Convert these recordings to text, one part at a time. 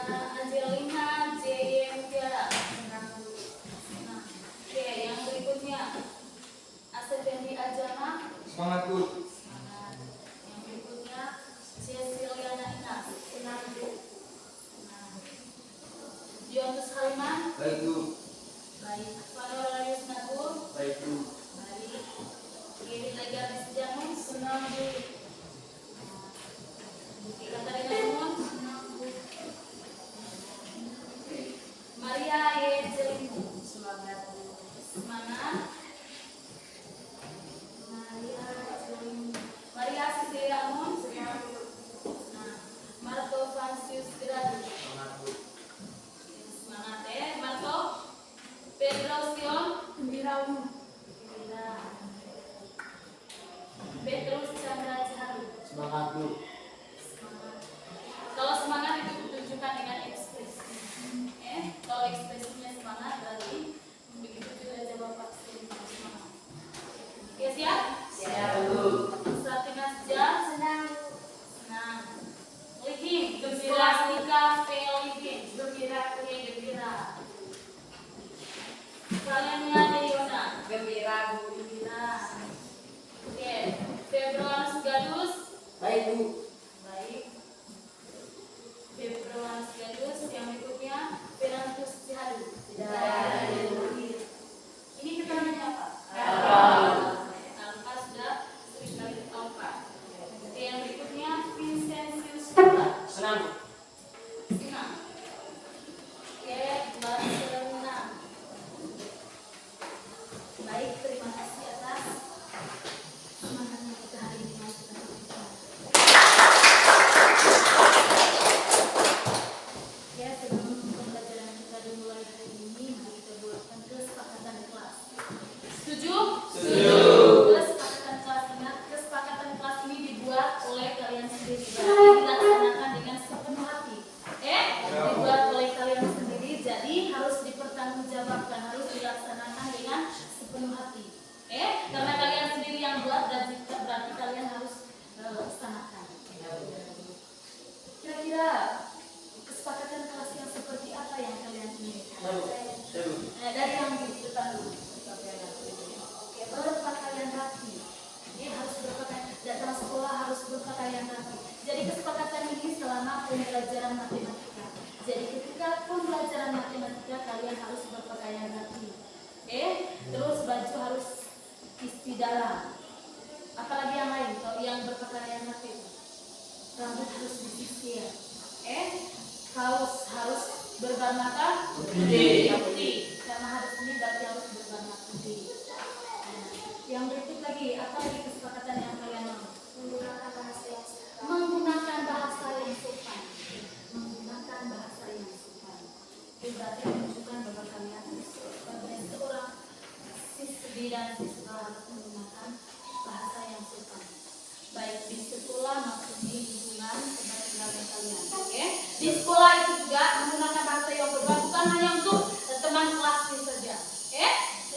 Angelina JM Tiara. Nah, oke, yang berikutnya Asep Fendi Ajana. Semangat Bu. Semangat. Yang berikutnya Ceciliana Inas. Senang Bu. Nah, Diontus Haliman. Baik Bu. Baik. Fanora Yusnagur. Baik Bu. Baik. Kevin Legaris Janus. Senang Bu. Buki Katarina Lemon. Senang Bu. Maria Yejelimbu. Semangat Bu. Semangat. Maria Yejelimbu. Maria Cecilia Amon. Semangat Bu. Nah, Marto Francis Gradu. Semangat Bu. Semangat ya, Marto. Pedro Sion. Gembira. Petrus Chandra Ciharu. Semangat Bu. Semangat. Kalau semangat itu ditunjukkan dengan ekspresi. Kalau ekspresinya semangat berarti begitu juga jawab pasti semangat. Oke, siap? Siap Bu. Satinas Jar. Senang. Senang. Likin. Scholastica Likin. Gembira. Oke, gembira. Kaliannya Deyona. Gembira Bu. Gembira. Oke. Februarus Gadus. Baik Bu. Baik. Februarus Gadus. Yang berikutnya Fernandus Cihadu. Tidak. Ini keterangannya apa? Alfa. Alfa sudah sering kali alfa. Oke, yang berikutnya Vincentius Pula. Senang Bu. Senang. Oke, Barcelona. Baik, terima kasih atas semangatnya kita hari ini. Mari kita berbicara. Ya, sebelum pembelajaran kita dimulai hari ini, mari kita buatkan kesepakatan kelas. Setuju? Setuju. Kesepakatan kelas, ingat, kesepakatan kelas ini dibuat oleh kalian sendiri. Berarti dilaksanakan dengan sepenuh hati. Dibuat oleh kalian sendiri, jadi harus dipertanggungjawabkan, harus dilaksanakan dengan sepenuh hati. Karena kalian sendiri yang buat, berarti kalian harus laksanakan. Kira-kira kesepakatan kelas yang seperti apa yang kalian inginkan? Dari yang di depan dulu. Oke, berpakaian rapi. Harus berpakaian, datang sekolah harus berpakaian rapi. Jadi kesepakatan ini selama pembelajaran matematika. Jadi ketika pembelajaran matematika kalian harus berpakaian rapi. Terus baju harus isi dalam. Apalagi yang lain kalau yang berpakaian rapi. Rambut harus disisir. Kaos harus berwarna putih. Karena hari ini berarti harus berwarna putih. Yang berikut lagi, apa lagi kesepakatan yang kalian mau? Menggunakan bahasa yang sopan. Menggunakan bahasa yang sopan. Menggunakan bahasa yang sopan. Itu berarti menunjukkan bahwa kalian sebagai seorang siswi dan siswa harus menggunakan bahasa yang sopan. Baik di sekolah maupun di lingkungan tempat tinggal kalian. Di sekolah itu juga menggunakan bahasa yang sopan, bukan hanya untuk teman kelas saja.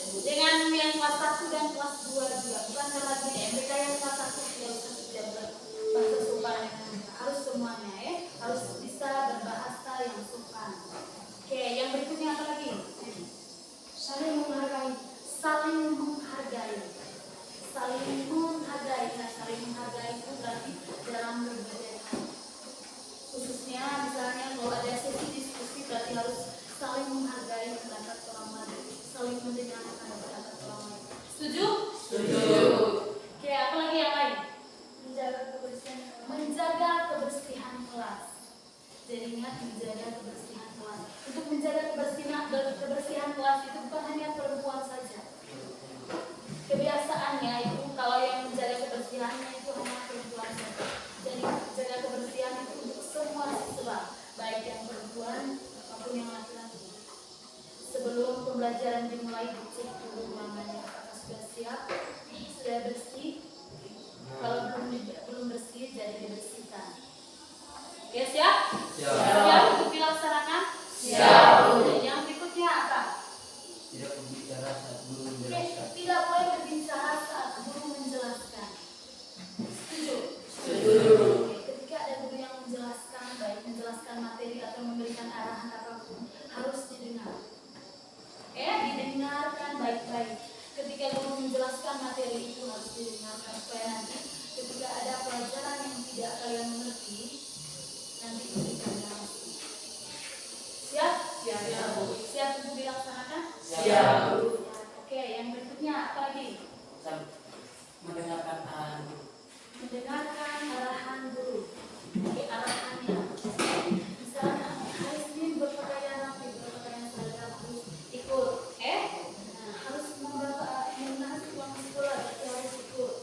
Dengan yang kelas 1 dan kelas 2 juga, bukan lagi mereka yang kelas 1 tidak usah sudah berbahasa sopan, harus semuanya harus bisa berbahasa yang sopan. Oke, yang berikutnya apa lagi? Saling menghargai. Saling menghargai. Saling menghargai. Nah, saling menghargai itu berarti dalam berbagai hal. Khususnya misalnya kalau ada sesi diskusi berarti harus saling menghargai pendapat orang lain, saling mendengarkan pendapat orang lain. Setuju? Setuju. Oke, apa lagi yang lain? Menjaga kebersihan. Menjaga kebersihan kelas. Jadi ingat menjaga kebersihan kelas. Untuk menjaga kebersihan kelas itu bukan hanya perempuan saja. Kebiasaannya itu kalau yang menjaga kebersihannya itu hanya perempuan saja. Jadi menjaga kebersihan itu untuk semua siswa, baik yang perempuan maupun yang laki-laki. Sebelum pembelajaran dimulai dicek dulu ruangannya apakah sudah siap, sudah bersih. Kalau belum bersih jadi dibersihkan. Oke, siap? Siap. Siap untuk dilaksanakan? Siap. Yang berikutnya apa? Tidak berbicara saat guru Oke, menjelaskan. tidak boleh berbicara saat guru menjelaskan. Setuju? Setuju. Oke, ketika ada guru yang menjelaskan, baik menjelaskan materi atau memberikan Siap untuk dilaksanakan? Siap. Oke, yang berikutnya apa lagi? Mendengarkan arahan guru. Mendengarkan arahan guru. Oke, arahannya. Misalnya, hari Senin berpakaian rapi, berpakaian seragam, harus ikut. Harus membahas uang sekolah, berarti harus ikut.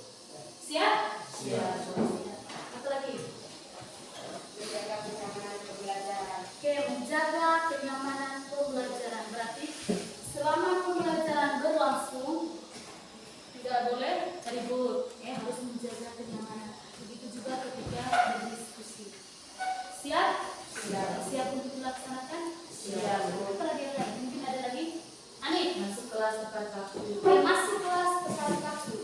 Siap? Siap. Apa lagi? Menjaga kenyamanan pembelajaran. Oke, menjaga kenyamanan pembelajaran. Berarti selama pembelajaran berlangsung tidak boleh ribut. Harus menjaga kenyamanan. Begitu juga ketika berdiskusi. Siap? Siap. Siap untuk dilaksanakan? Siap. Apa lagi ada lagi? Mungkin ada lagi? Ani? Masuk kelas tepat waktu. Masuk kelas tepat waktu.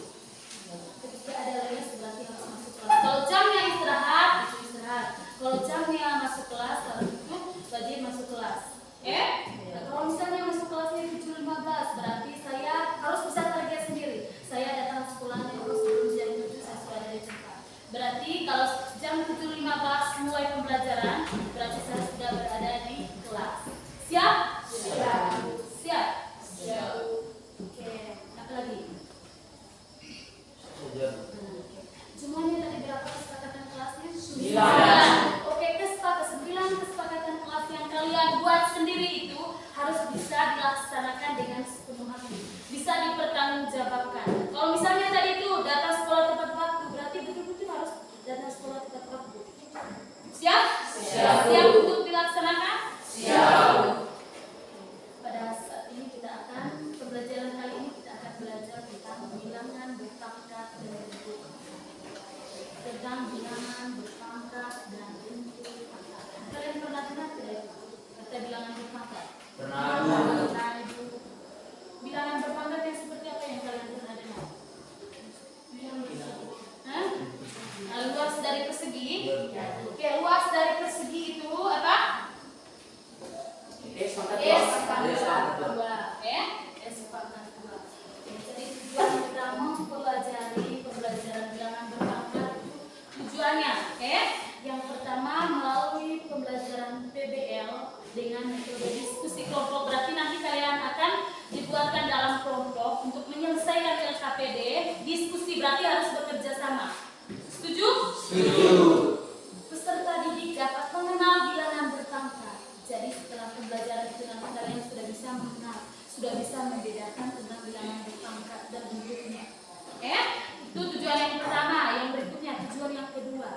Ketika ada les berarti harus masuk kelas. Kalau jamnya istirahat, itu istirahat. Kalau jamnya masuk kelas, kalau itu wajib masuk kelas. Nah, kalau misalnya masuk kelasnya 7.15, berarti saya harus bisa target sendiri. Saya datang sekolahnya harus sebelum jam 7 saya sudah ada di tempat. Berarti kalau jam 7.15 mulai pembelajaran, berarti saya sudah berada di kelas. Siap? Siap. Siap? Siap. Oke, apa lagi? Saja. Jumlahnya tadi berapa kesepakatan kelasnya? 9. Oke, 9 kesepakatan kelas yang kalian buat sendiri itu harus bisa dilaksanakan dengan sepenuh hati. Bisa dipertanggungjawabkan. Kalau misalnya tadi itu datang sekolah tepat waktu, berarti betul-betul harus datang sekolah tepat waktu. Siap? Siap. Siap untuk dilaksanakan? Siap. Pada saat ini kita akan, pembelajaran kali ini kita akan belajar tentang bilangan berpangkat dan bentuk. Tentang bilangan berpangkat dan bentuk pangkat. Kalian pernah dengar tidak kata bilangan berpangkat? Pernah. Nah, itu bilangan berpangkat yang seperti apa yang kalian pernah dengar? Hah? Luas dari persegi? Oke, luas dari persegi itu apa? S pangkat S dua. pangkat 2. S pangkat 2. Jadi tujuan kita mempelajari pembelajaran bilangan berpangkat itu tujuannya yang pertama melalui pembelajaran PBL dengan metode diskusi kelompok. Berarti nanti kalian akan dibuatkan dalam kelompok untuk menyelesaikan LKPD. Diskusi berarti harus bekerja sama. Setuju? Setuju. Peserta didik dapat mengenal bilangan berpangkat. Jadi setelah pembelajaran itu nanti kalian sudah bisa mengenal, sudah bisa membedakan tentang bilangan berpangkat dan bentuknya. Itu tujuan yang pertama. Yang berikutnya tujuan yang kedua.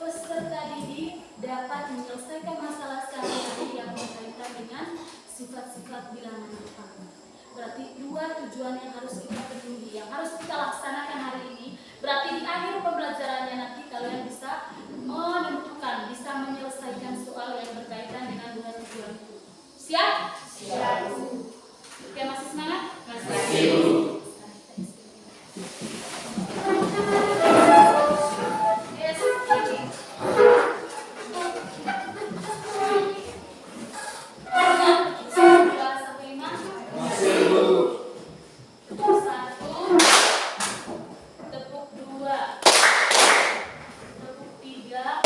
Peserta didik dapat menyelesaikan masalah sehari-hari yang berkaitan dengan sifat-sifat bilangan berpangkat. Berarti dua tujuan yang harus kita penuhi, yang harus kita laksanakan hari ini. Berarti di akhir pembelajarannya nanti kalian bisa menentukan, bisa menyelesaikan soal yang berkaitan dengan dua tujuan itu. Siap? Siap. Oke, masih semangat? Masih. Yes, Masih, Bu. Satu, tepuk 2, tepuk 3,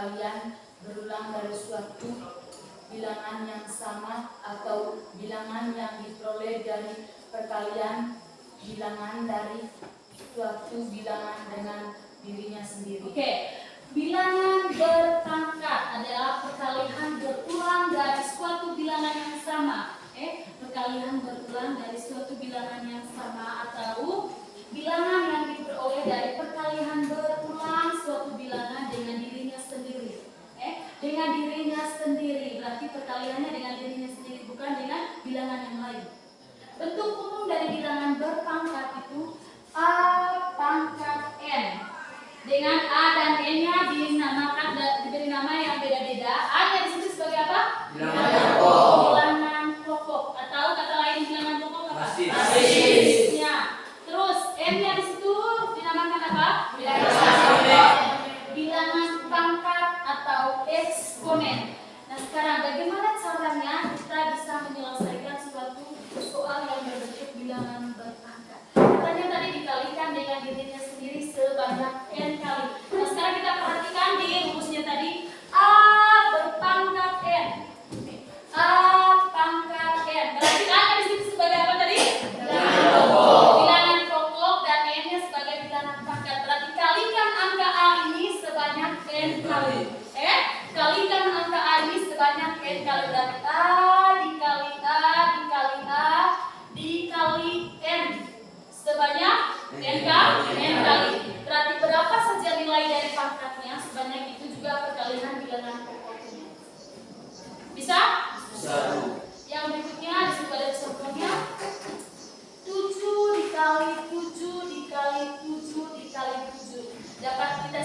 perkalian berulang dari suatu bilangan yang sama atau bilangan yang diperoleh dari perkalian bilangan dari suatu bilangan dengan dirinya sendiri. Oke, bilangan berpangkat adalah perkalian berulang dari suatu bilangan yang sama. Perkalian berulang dari suatu bilangan yang sama atau bilangan yang diperoleh dari perkalian berulang suatu bilangan dengan dirinya sendiri. Dengan dirinya sendiri, berarti perkaliannya dengan dirinya sendiri, bukan dengan bilangan yang lain. Bentuk umum dari bilangan berpangkat itu A pangkat N. Dengan A dan N-nya dinamakan, diberi nama yang beda-beda. A-nya disebut sebagai apa? Bilangan pokok. Atau kata lain bilangan pokok apa? Basisnya. Terus N-nya di situ dinamakan apa? Bilangan pangkat atau eksponen. Nah sekarang bagaimana caranya kita bisa menyelesaikan suatu soal yang berbentuk bilangan berpangkat? Katanya tadi dikalikan dengan dirinya sendiri sebanyak n kali. Nah sekarang kita perhatikan di rumusnya tadi A berpangkat n. A pangkat n. Berarti A di sini sebagai apa tadi? Bilangan pokok dan n-nya sebagai bilangan pangkat. Berarti kalikan angka A ini sebanyak n kali. Kalikan angka A ini sebanyak n kali. Berarti A dikali A dikali A dikali n sebanyak n kali. Berarti berapa saja nilai dari pangkatnya, sebanyak itu juga perkalian bilangan pokoknya. Bisa? Bisa. Yang berikutnya disebut ada contohnya 7 dikali 7 dikali 7 dikali 7. Dapat kita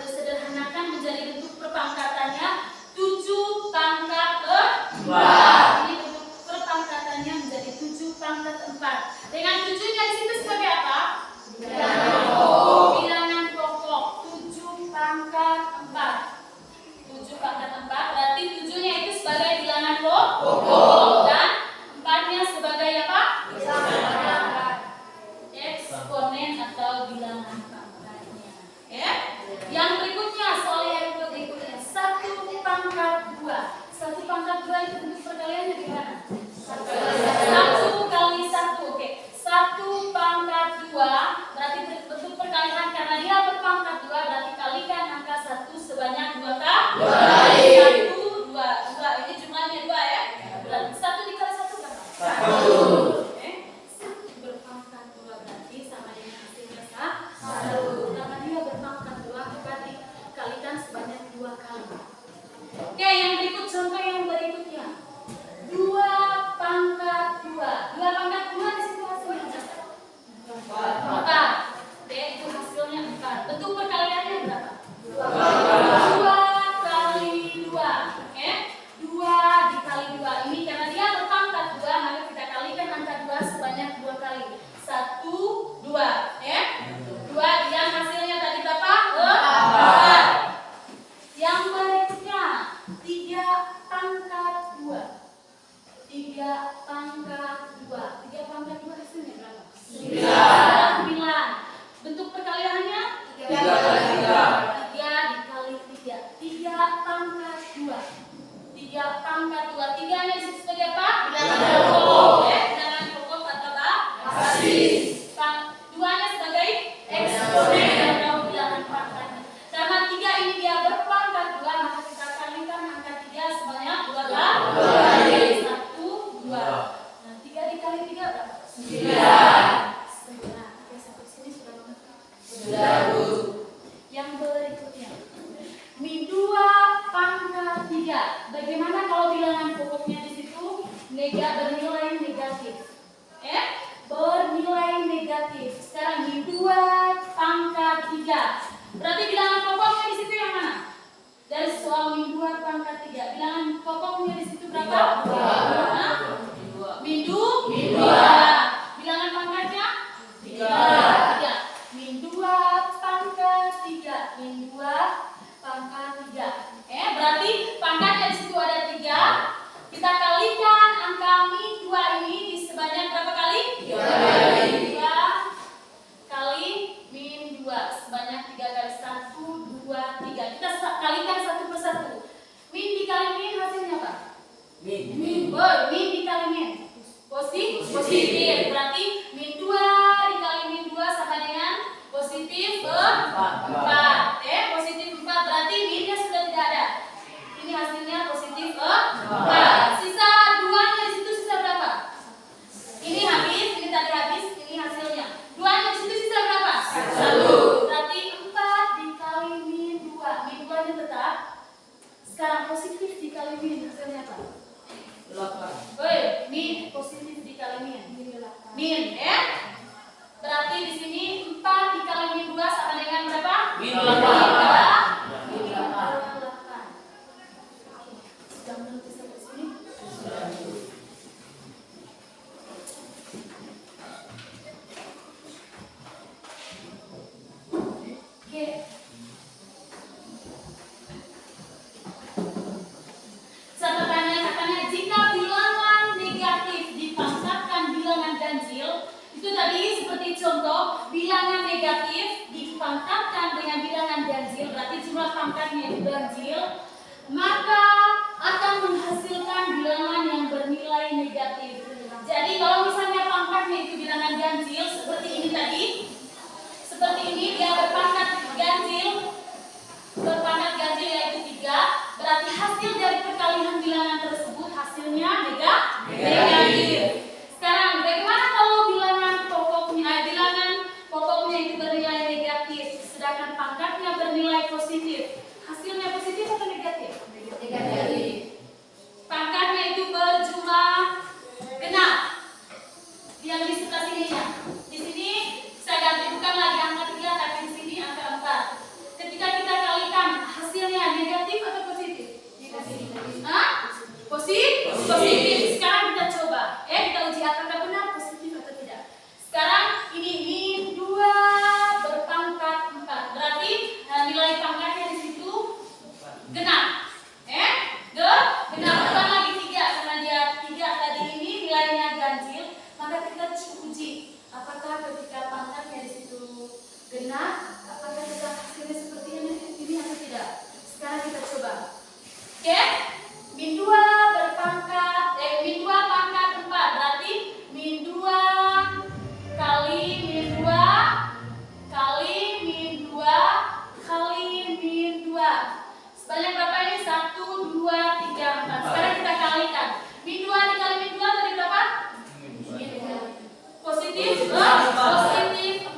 sederhanakan menjadi bentuk perpangkatannya 7 pangkat 4. Ini bentuk perpangkatannya menjadi 7 pangkat 4. Dengan 7-nya di situ sebagai apa? Bilangan pokok 7 pangkat 4. 7 pangkat 4 berarti 7-nya itu sebagai bilangan pokok dan 4-nya sebagai apa? Eksponen atau bilangan pangkatnya. Yang berikutnya, soal yang berikutnya 1 pangkat 2. 1 pangkat 2 itu bentuk perkaliannya gimana? 1 kali 1. Oke. 1 pangkat 2 berarti bentuk perkalian karena dia berpangkat 2 berarti kalikan angka 1 sebanyak 2 kali. 1 2 ini jumlahnya 2 ya. Berarti 1 dikali 1 berapa? 1 berpangkat 2 berarti sama dengan hasilnya 1. Karena dia berpangkat 2 berarti kalikan sebanyak 2 kali. Oke, yang berikut contoh yang berikutnya 2 pangkat 2. 2 pangkat 2 di situ hasilnya 4. Itu hasilnya 4. Bentuk perkaliannya berapa? 2 kali 2. Oke? 2 dikali 2. Ini karena dia berpangkat 2 maka kita kalikan angka 2 sebanyak 2 kali. 1 2 ya. 2 yang hasilnya tadi berapa? 4. Yang berikutnya 3 pangkat 2. 3 pangkat 2. 3 pangkat 2 hasilnya berapa? 9. Bentuk perkaliannya 3 dikali 3. 3 pangkat 2. 3 pangkat 2. 3-nya disebut sebagai apa? Bilangan pokok. Bilangan pokok atau apa? Basis. 2-nya sebagai eksponen atau bilangan pangkatnya. Karena 3 ini dia berpangkat 2 maka kita kalikan angka 3 sebanyak 2 kali. 1 2. Nah 3 dikali 3 berapa? 9. Oke, sampai sini sudah lengkap. Sudah, Bu. Yang berikutnya 2 pangkat 3. Bagaimana kalau bilangan pokoknya di situ bernilai negatif? Bernilai negatif. Sekarang 2 pangkat 3. Berarti bilangan pokoknya di situ yang mana? Dari soal 2 pangkat 3. Bilangan pokoknya di situ berapa? 2. Bilangan positif. Berarti min 2 dikali min 2 sama dengan positif 4. Positif 4 berarti minnya sudah tidak ada. Ini hasilnya positif 4. Sisa 2-nya di situ sisa berapa? Ini habis, ini tadi habis, ini hasilnya. 2-nya di situ sisa berapa? 1. Berarti 4 dikali min 2. Min 2-nya tetap. Sekarang positif dikali min hasilnya apa? 8. Min positif dikali min. Min, ya? Berarti di sini 4 dikali min 2 sama dengan berapa? Min 8. 8. Sudah mengerti sampai sini? Oke. Saya bertanya katanya jika bilangan negatif dipangkatkan bilangan ganjil, itu tadi seperti contoh bilangan negatif dipangkatkan dengan bilangan ganjil, berarti jumlah pangkatnya itu ganjil, maka akan menghasilkan bilangan yang bernilai negatif. Jadi kalau misalnya pangkatnya itu bilangan ganjil seperti ini tadi, seperti ini dia berpangkat ganjil yaitu 3, berarti hasil dari perkalian bilangan tersebut hasilnya negatif. Sekarang bagaimana kalau bilangan pokoknya itu bernilai negatif, sedangkan pangkatnya bernilai positif? Hasilnya positif atau negatif? Negatif. Pangkatnya itu berjumlah genap. Yang di sebelah sininya. Di sini saya ganti bukan lagi angka 3 tapi di sini angka 4. Ketika kita kalikan hasilnya negatif atau positif? Negatif. Positif. Sekarang kita coba. Kita uji apakah benar positif atau tidak. Sekarang ini min 2 berpangkat 4. Berarti nilai pangkatnya di situ genap. Genap bukan lagi 3 karena dia 3 tadi ini nilainya ganjil. Maka kita uji apakah ketika pangkatnya di situ genap, apakah kita hasilnya seperti ini atau tidak. Sekarang kita coba. Min 2 pangkat 4 berarti min 2 kali min 2 kali min 2 kali min 2. Sebanyak berapa ini? 1, 2, 3, 4. Sekarang kita kalikan. Min 2 dikali min 2 tadi berapa? Positif 4.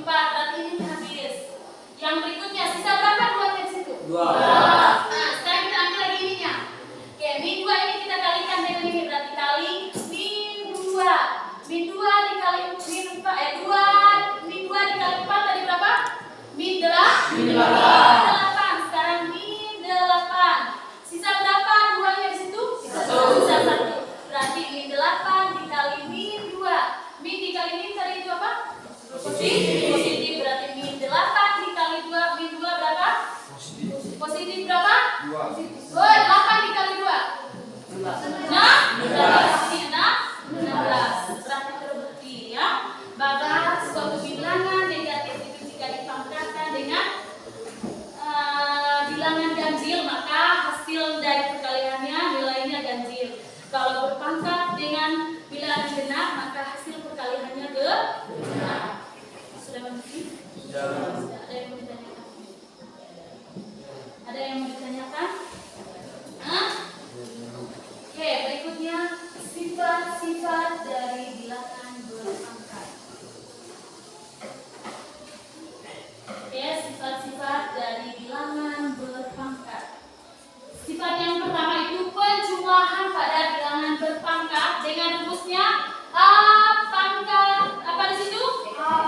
Berarti ini habis. Yang berikutnya sisa berapa 2-nya di situ? 2. Nah, sekarang kita ambil lagi ininya. Min 2 ini kita kalikan dengan ini, berarti kali min 2. Min 2 dikali min 4 min 2 dikali 4 tadi berapa? Min 8. Sekarang min 8. Sisa berapa 2-nya di situ? Sisa 1. Berarti min 8 dikali min 2. Min dikali min tadi itu apa? Positif. Berarti min 8 dikali 2. Min 2 berapa? Positif berapa? 2. 8 dikali 2. 16. Berarti terbukti ya bahwa suatu bilangan negatif itu jika dipangkatkan dengan bilangan ganjil maka hasil dari perkaliannya nilainya ganjil. Kalau berpangkat dengan bilangan genap maka hasil perkaliannya genap. Sudah mengerti? Ada yang mau ditanyakan? Ada yang mau ditanyakan? Oke, berikutnya sifat-sifat dari bilangan berpangkat. Sifat-sifat dari bilangan berpangkat. Sifat yang pertama itu penjumlahan pada bilangan berpangkat dengan rumusnya A pangkat apa di situ? A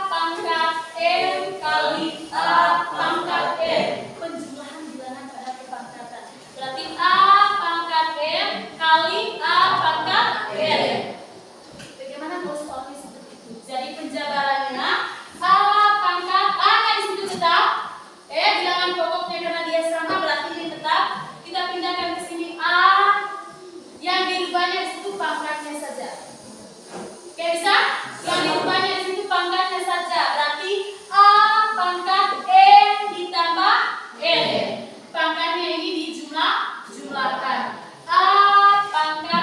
pangkat M kali A pangkat M. Penjumlahan bilangan pada perpangkatan. Berarti A pangkat M kali A pangkat M. Bagaimana kalau soalnya seperti itu? Jadi penjabarannya A pangkat A-nya di situ tetap. Bilangan pokoknya karena dia sama berarti ini tetap. Kita pindahkan ke sini A. Yang dirubahnya di situ pangkatnya saja. Oke, bisa? Yang dirubahnya di situ pangkatnya saja. Berarti A pangkat M ditambah M. Pangkatnya ini dijumlahkan. A pangkat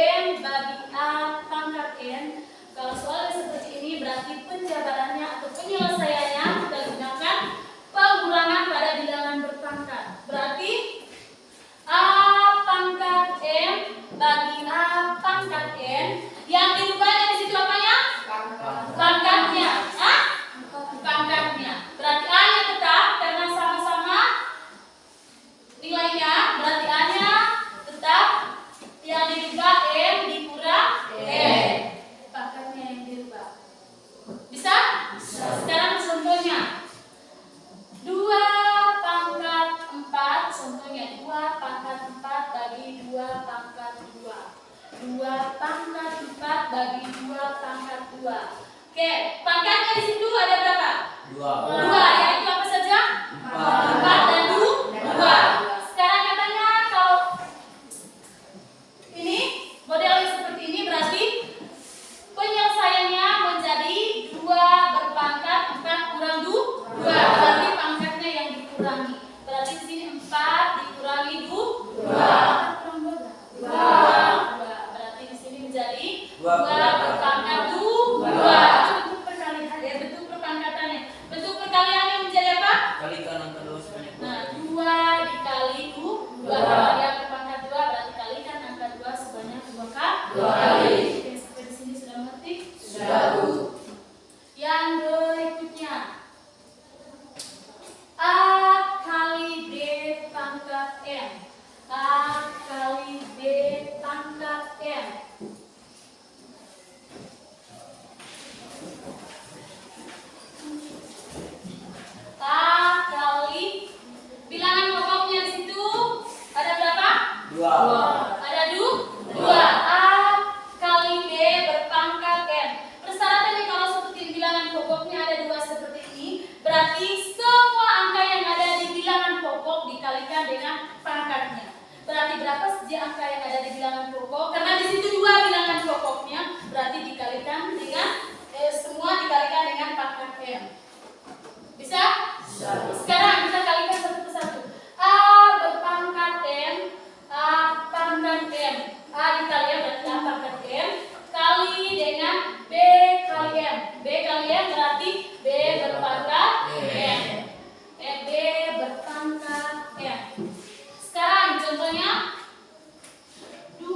M bagi A pangkat N. Kalau soalnya seperti ini berarti penjabarannya atau penyelesaiannya kita gunakan pengurangan pada bilangan berpangkat. Berarti A pangkat M bagi A pangkat N. Yang dirubahnya di situ apanya? Pangkatnya. Pangkatnya. Berarti A-nya tetap karena sama-sama nilainya. Berarti A-nya tetap, yang dirubah M dikurang N. Pangkatnya yang dirubah. Bisa? Sekarang contohnya 2 pangkat 4. Contohnya 2 pangkat 4 bagi 2 pangkat 2. 2 pangkat 4 bagi 2 pangkat 2. Oke, pangkatnya di situ ada berapa? 2, yaitu apa saja? 4 dan 2. Sekarang katanya kalau ini model yang seperti ini berarti penyelesaiannya menjadi 2 berpangkat 4 kurang 2. Berarti pangkatnya yang dikurangi. Berarti di sini 4 dikurangi 2. 4 kurang 2 berapa? 2. Berarti di sini menjadi 2 berpangkat 2. Itu bentuk perkalian ya, bentuk perpangkatannya. Bentuk perkaliannya menjadi apa? Kalikan angka 2 sebanyak 2. Nah, 2 dikali 2. Yang berpangkat 2 berarti kalikan angka 2 sebanyak 2 kali. Oke, sampai di sini sudah mengerti? Sudah, Bu. Yang berikutnya A kali B pangkat N. A kali B pangkat N. A kali bilangan pokoknya di situ ada berapa? 2. Ada 2. A kali B berpangkat N. Persyaratannya kalau seperti bilangan pokoknya ada 2 seperti ini, berarti semua angka yang ada di bilangan pokok dikalikan dengan pangkatnya. Berarti berapa saja angka yang ada di bilangan pokok? Karena di situ 2 bilangan pokoknya, berarti dikalikan dengan semua dikalikan dengan pangkat N. Bisa? Sekarang kita kalikan satu persatu. A berpangkat N, A pangkat N. A dikali berarti A pangkat N kali dengan B kali M. B kali M berarti B berpangkat N. B berpangkat N. Sekarang contohnya 2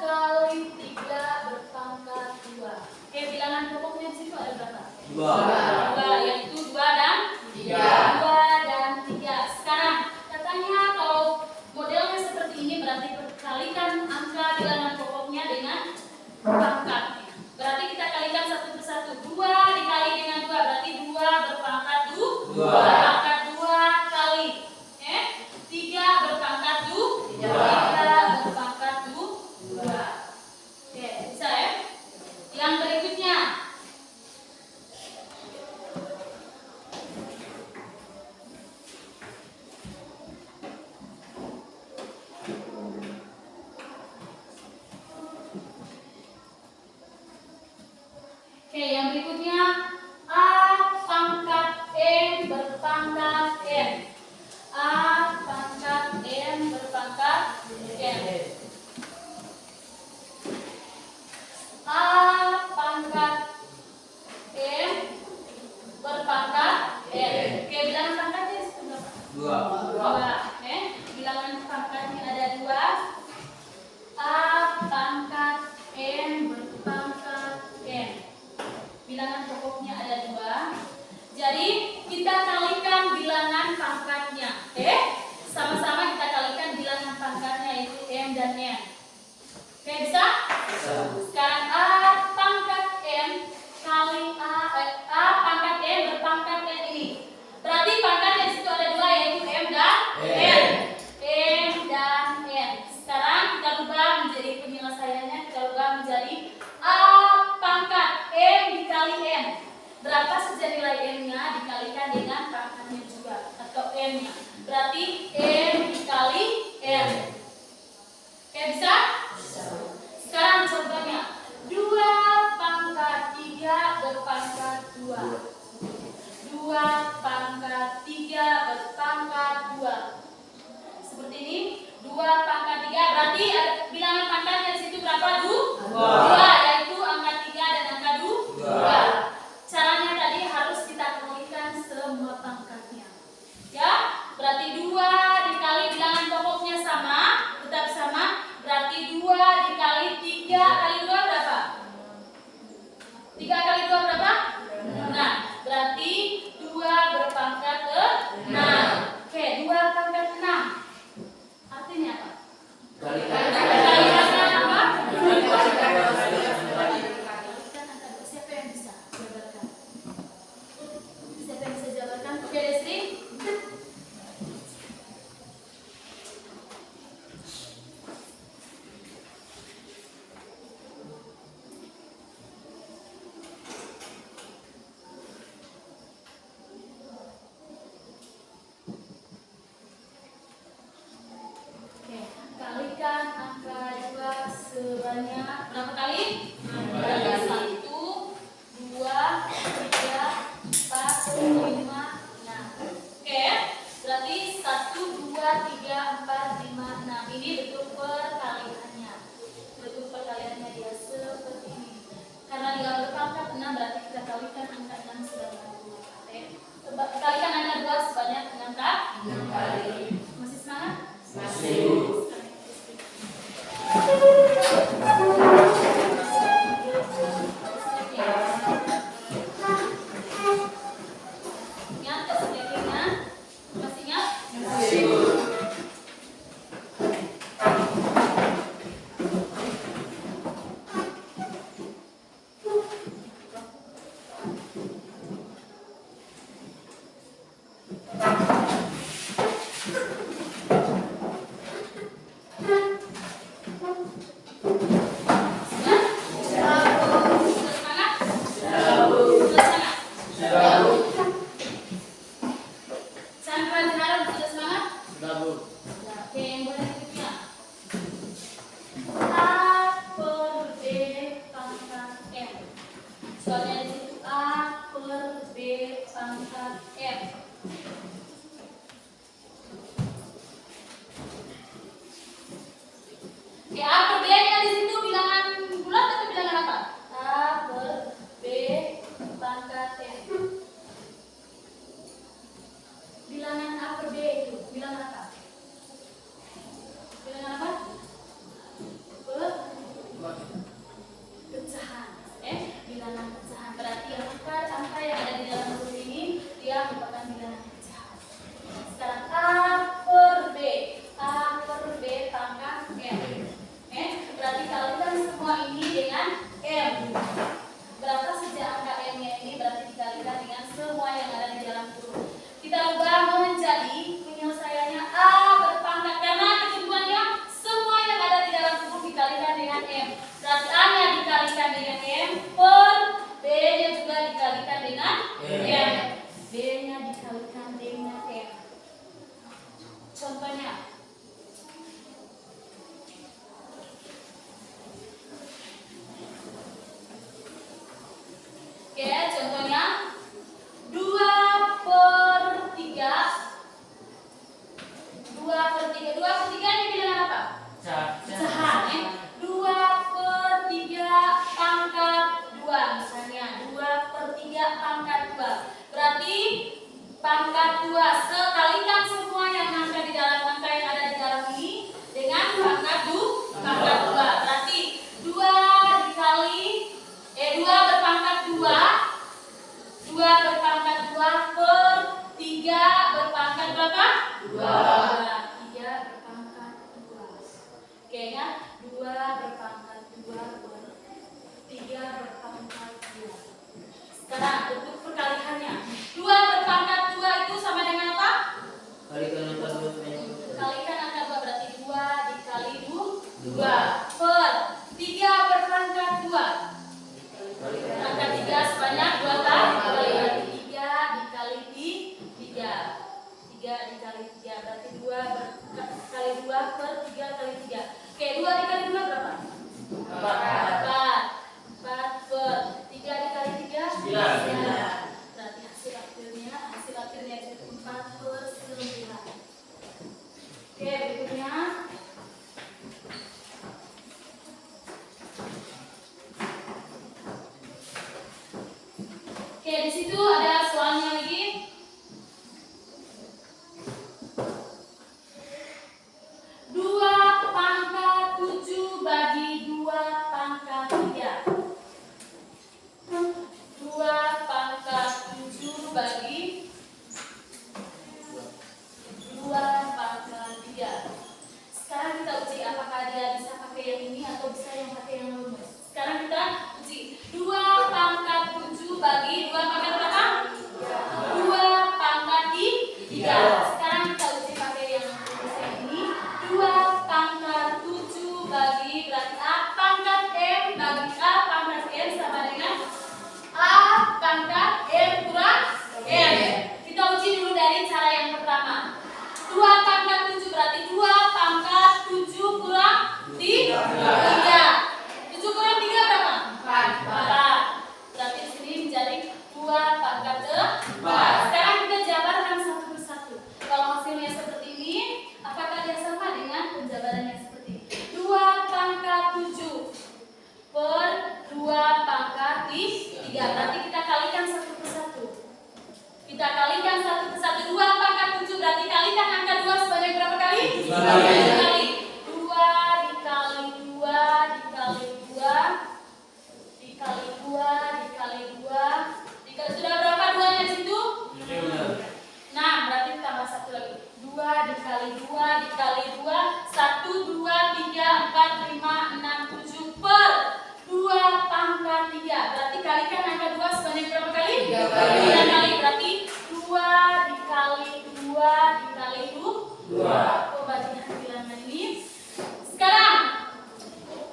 kali 3 berpangkat 2. Oke, bilangan pokoknya di situ ada berapa? 2, yaitu 2 dan 3. Sekarang katanya kalau modelnya seperti ini berarti kalikan angka bilangan pokoknya dengan pangkatnya. Berarti kita kalikan satu persatu. 2 dikali dengan 2 berarti 2 berpangkat 2. Berpangkat 2 kali 3 berpangkat 2. 3 berpangkat 2. Oke, bisa ya? Yang berikutnya Soalnya di situ A per B pangkat M. A per B nya di situ bilangan bulat atau bilangan apa? A per B pangkat M. Bilangan A per B itu bilangan apa? Bilangan apa? Pecahan. Bilangan pecahan. Berarti angka yang ada di dalam huruf ini dia merupakan bilangan pecahan. Sekarang A per B. A per B pangkat M. Berarti kalikan semua ini dengan M. Berapa saja angka M-nya ini berarti dikalikan dengan semua yang ada di dalam huruf. Kita ubah menjadi penyelesaiannya A berpangkat karena ketentuannya semua yang ada di dalam huruf dikalikan dengan M. Berarti A-nya dikalikan dengan M per B-nya juga dikalikan dengan M. B-nya dikalikan dengan M. Contohnya contohnya 2 per 3. 2 per 3 ini bilangan apa? Pecahan. 2 per 3 pangkat 2 misalnya. 2 per 3 pangkat 2. Berarti pangkat 2 sekalikan semua yang angka di dalam angka yang ada di dalam ini dengan pangkat 2. Berarti 2 dikali 2 berpangkat 2. 2 berpangkat 2 per 3 berpangkat berapa? 2. 3 berpangkat 2. Oke ya, 2 berpangkat 2 per 3 berpangkat 2. Sekarang untuk perkaliannya. 2 berpangkat 2 itu sama dengan apa? Kalikan angka 2 sebanyak 2. Kalikan angka 2 berarti 2 dikali 2 per 3 berpangkat 2. Angka 3 sebanyak 2 kali. 3 dikali 3. 3 dikali 3 berarti 2 kali 2 per 3 kali 3. Oke, 2 dikali 2 berapa? 4 per 3 dikali 3 9. Berarti hasil akhirnya itu 4 per 9. Oke, berikutnya di situ ada soalnya lagi. 2 pangkat 7 bagi 2 pangkat 3. 2 pangkat 7 bagi 2 pangkat 3. Sekarang kita uji apakah dia bisa pakai yang ini atau bisa yang pakai yang rumus. Sekarang kita uji 2 pangkat 7 bagi 2 pangkat berapa? 2 pangkat 3. Sekarang kita uji pakai yang rumus yang ini. 2 pangkat 7 bagi berarti A pangkat M bagi A pangkat M sama dengan A pangkat M kurang M. Kita uji dulu dari cara yang pertama. 2 pangkat 7 berarti 2 pangkat 7 kurang 3. 7 kurang 3 berapa? 4. Berarti di sini menjadi 2 pangkat 4. Sekarang kita jabarkan satu persatu. Kalau hasilnya seperti ini, apakah dia sama dengan penjabarannya seperti ini? 2 pangkat 7 per 2 pangkat 3. Berarti kita kalikan satu persatu. Kita kalikan satu persatu. 2 pangkat 7 berarti kalikan angka 2 sebanyak berapa kali? 2 kali. 2 dikali 2 dikali 2 dikali 2 dikali 2 dikali sudah berapa 2 nya di situ? 6. Berarti tambah 1 lagi. 2 dikali 2 dikali 2 1 2 3 4 5 6 7 per 2 pangkat 3. Berarti kalikan angka 2 sebanyak berapa kali? 3 kali. Berarti 2 dikali 2 dikali 2. Bagikan bilangan ini. Sekarang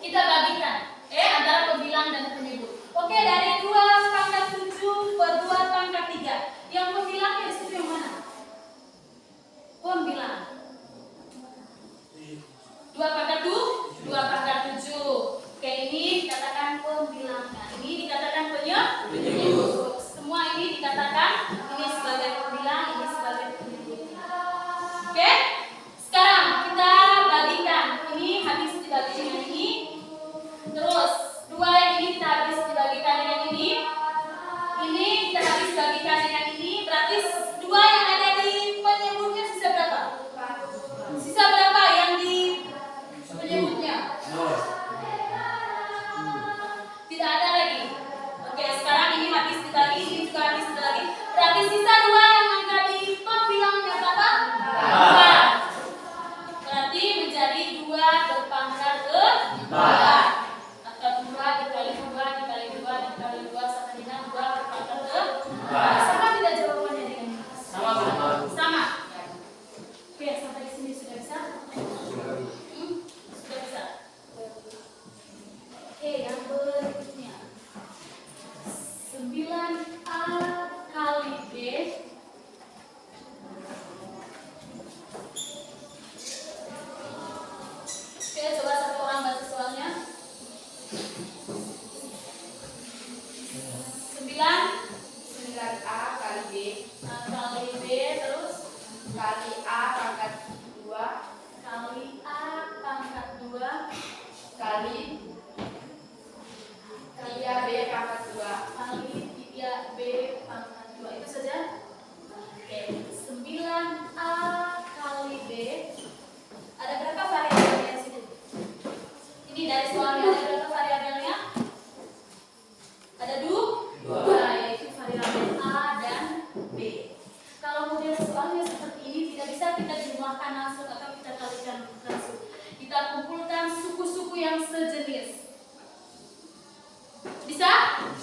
kita bagikan antara pembilang dan penyebut. Oke, dari 2 pangkat 7 per 2 pangkat 3. Yang pembilangnya di situ yang mana? Pembilang. 2 pangkat 2 pangkat 7. Oke, ini dikatakan pembilangan. Ini dikatakan penyebut.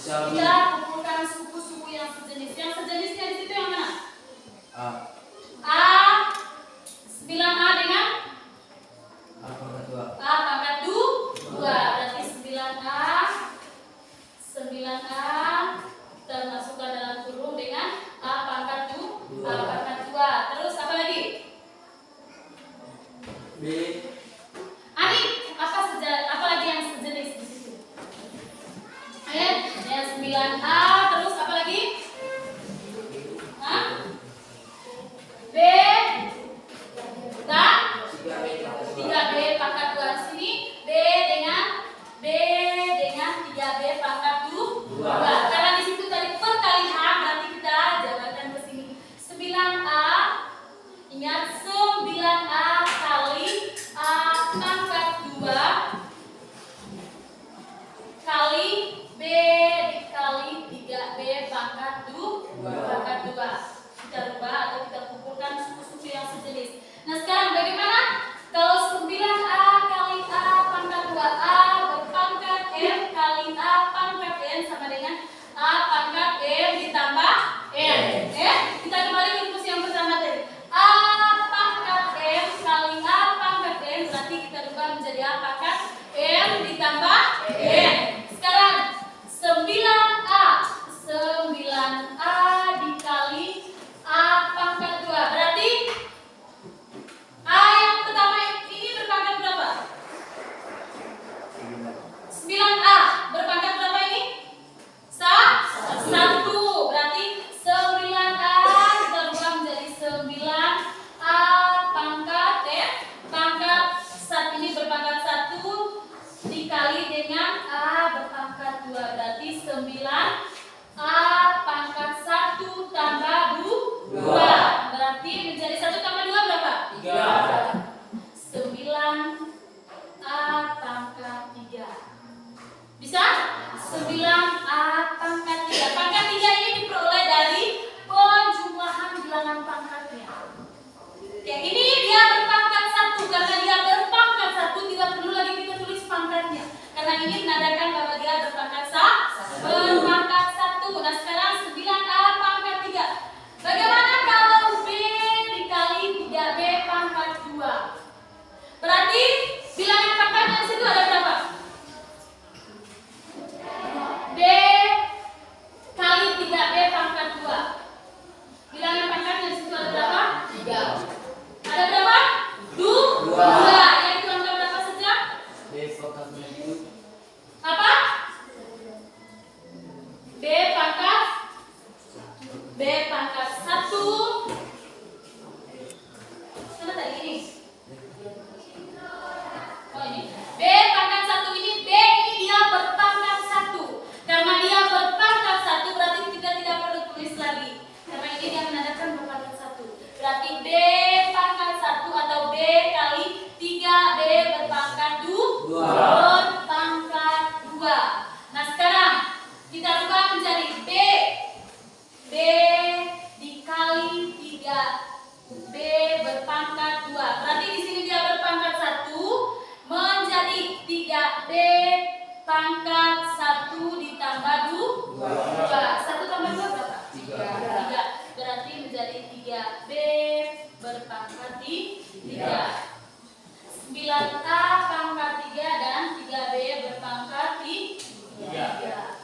Kita kumpulkan suku-suku yang sejenis. Yang sejenisnya di situ yang mana? A 9A dengan A pangkat 2. A pangkat 2. Berarti 9A kita masukkan dalam kurung dengan A pangkat 2. A pangkat 2. Terus apa lagi? B. Ani, apa lagi yang sejenis di situ? Yang 9A, terus apa lagi? Hah? B dan 3B pangkat 2 di sini. B dengan 3B pangkat 2. Karena di situ tadi perkalian, berarti kita jabarkan ke sini. 9A, ingat 9A kali A pangkat 2 kali B dikali 3B pangkat 2. Kita rubah atau kita kumpulkan suku-suku yang sejenis. Nah sekarang bagaimana? Kalau 9A kali A pangkat 2A berpangkat M kali A pangkat N sama dengan A pangkat M ditambah N. Kita kembali ke rumus yang pertama tadi. A pangkat M kali A pangkat N berarti kita rubah menjadi A pangkat M ditambah N. Sekarang 9A dikali A pangkat 2 berarti A yang pertama ini berpangkat berapa? 9A berpangkat berapa ini? 1. Berarti 9A kita rubah menjadi 9A pangkat pangkat 1 ini berpangkat 1 dikali dengan A berpangkat 2 berarti 9A pangkat 1 tambah 2 berarti menjadi 1 tambah 2 berapa? 9A pangkat 3. Bisa? 9A pangkat 3. Pangkat 3 ini diperoleh dari penjumlahan bilangan pangkatnya. Oke, ini dia berpangkat 1. Karena dia berpangkat 1 tidak perlu lagi kita tulis pangkatnya. Karena ini menandakan bahwa dia berpangkat 1. Nah sekarang 9A pangkat 3. Bagaimana kalau B dikali 3B pangkat 2? Berarti bilangan pangkatnya di situ ada berapa? B kali 3B pangkat 2. Bilangan pangkatnya di situ ada berapa? 3. Ada berapa? 2. Yang itu angka berapa saja? B pangkat 1. Apa? B pangkat 1. Mana tadi ini? Oh ini. B pangkat 1 ini, B ini dia berpangkat 1. Karena dia berpangkat 1 berarti kita tidak perlu tulis lagi. Karena ini dia menandakan berpangkat 1. Berarti B pangkat 1 atau B kali 3B berpangkat 2. Berpangkat 2. Nah sekarang kita rubah menjadi B dikali 3B berpangkat 2. Berarti di sini dia berpangkat 1 menjadi 3B pangkat 1 ditambah 2. 1 tambah 2 berapa? 3. Berarti menjadi 3B berpangkat 3. 9A pangkat 3 dan 3B berpangkat 3.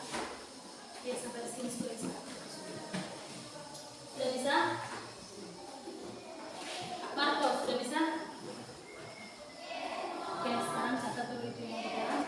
Ya sampai sini sudah bisa. Sudah bisa? Marco sudah bisa? Oke, sekarang catat dulu itu yang kita.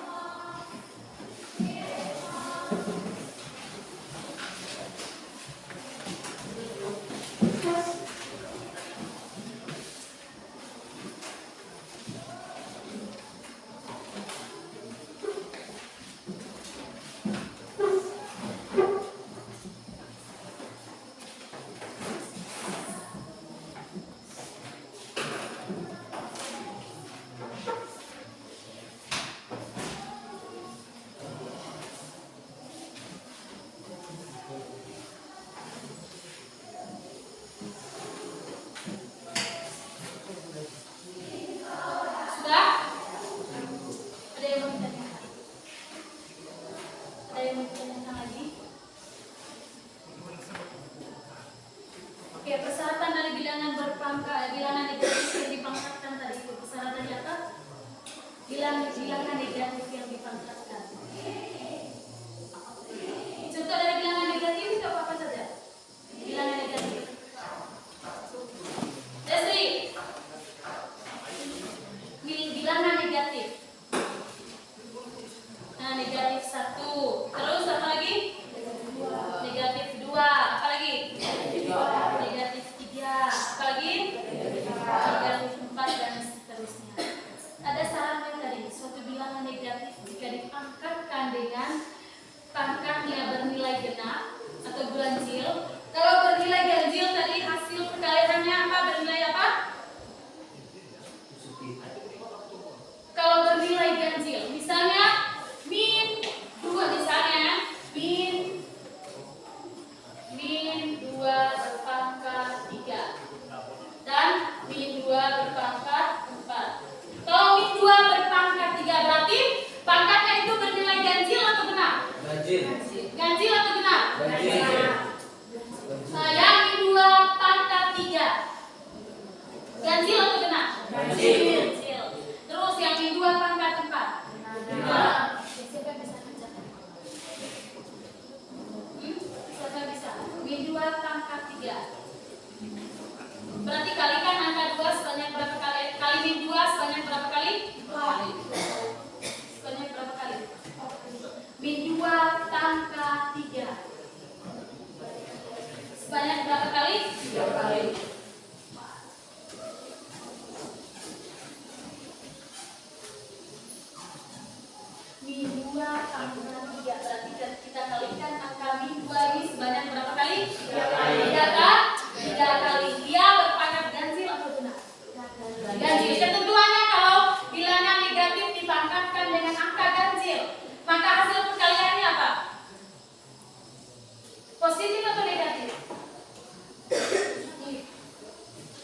persyaratan dari bilangan bilangan negatif yang dipangkatkan tadi itu persyaratannya apa? Bilangan negatif yang dipangkatkan. Contoh dari bilangan negatif itu apa saja? Bilangan negatif. Desri. Bilangan negatif. Nah, negatif 1. Terus apa lagi? Negatif 2. Apa lagi? Negatif 3. Apa lagi? Negatif 4 dan seterusnya. Ada saran lain tadi, suatu bilangan negatif jika dipangkatkan dengan pangkatnya bernilai genap atau ganjil. Kalau bernilai ganjil tadi hasil perkaliannya apa? Bernilai apa? Kalau bernilai ganjil, misalnya min 2 misalnya min 2 berpangkat 3 dan min 2 berpangkat 4. Kalau min 2 berpangkat 3 berarti pangkatnya itu bernilai ganjil atau genap? Ganjil. Ganjil atau genap? Ganjil. Yang min 2 pangkat 3 ganjil atau genap? Ganjil. Terus yang min 2 pangkat 4 genap. Siapa yang bisa kerjakan? Siapa yang bisa? Min 2 pangkat 3. Berarti kalikan angka 2 sebanyak berapa kali? Kali min 2 sebanyak berapa kali? Sebanyak berapa kali? Min 2 pangkat 3 sebanyak berapa kali? 3 kali. Min 2 pangkat 3 berarti kita kalikan angka min 2 ini sebanyak berapa kali? 3 kali. 3 kali. Dia berpangkat ganjil atau genap? Ganjil. Ketentuannya kalau bilangan negatif dipangkatkan dengan angka ganjil, maka hasil perkaliannya apa? Positif atau negatif?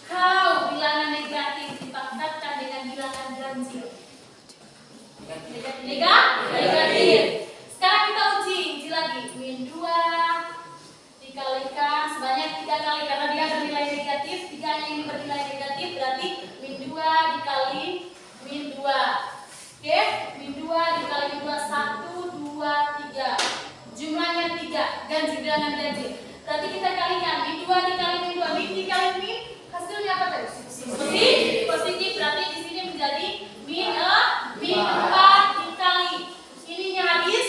Kalau bilangan negatif dipangkatkan dengan bilangan ganjil, negatif. Sekarang kita uji lagi. Min 2 dikalikan sebanyak 3 kali karena dia bernilai negatif. 3-nya ini bernilai negatif berarti min 2 dikali min 2. Oke, min 2 dikali min 2 1, 2, 3. Jumlahnya 3, ganjil bilangan ganjil. Berarti kita kalikan min 2 dikali min 2, min dikali min hasilnya apa tadi? Positif. Berarti di sini menjadi min 4 dikali ininya habis.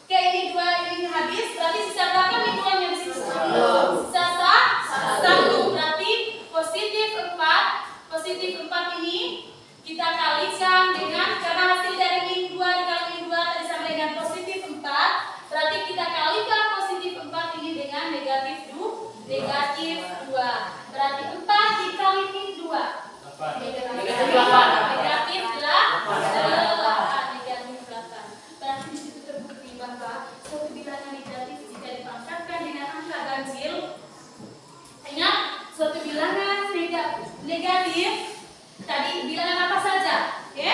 Oke, ini 2 ini habis. Berarti sisa berapa min 2-nya di sini? Sisa 1. Berarti positif 4 ini kita kalikan dengan karena hasil dari min 2 dikali min 2 tadi sama dengan positif 4. Berarti kita kalikan positif 4 ini dengan negatif 2. Berarti 4 dikali min 2. Negatif 8. Negatif 8. Berarti di situ terbukti bahwa suatu bilangan negatif jika dipangkatkan dengan angka ganjil. Ingat, suatu bilangan negatif tadi bilangan apa saja? Oke?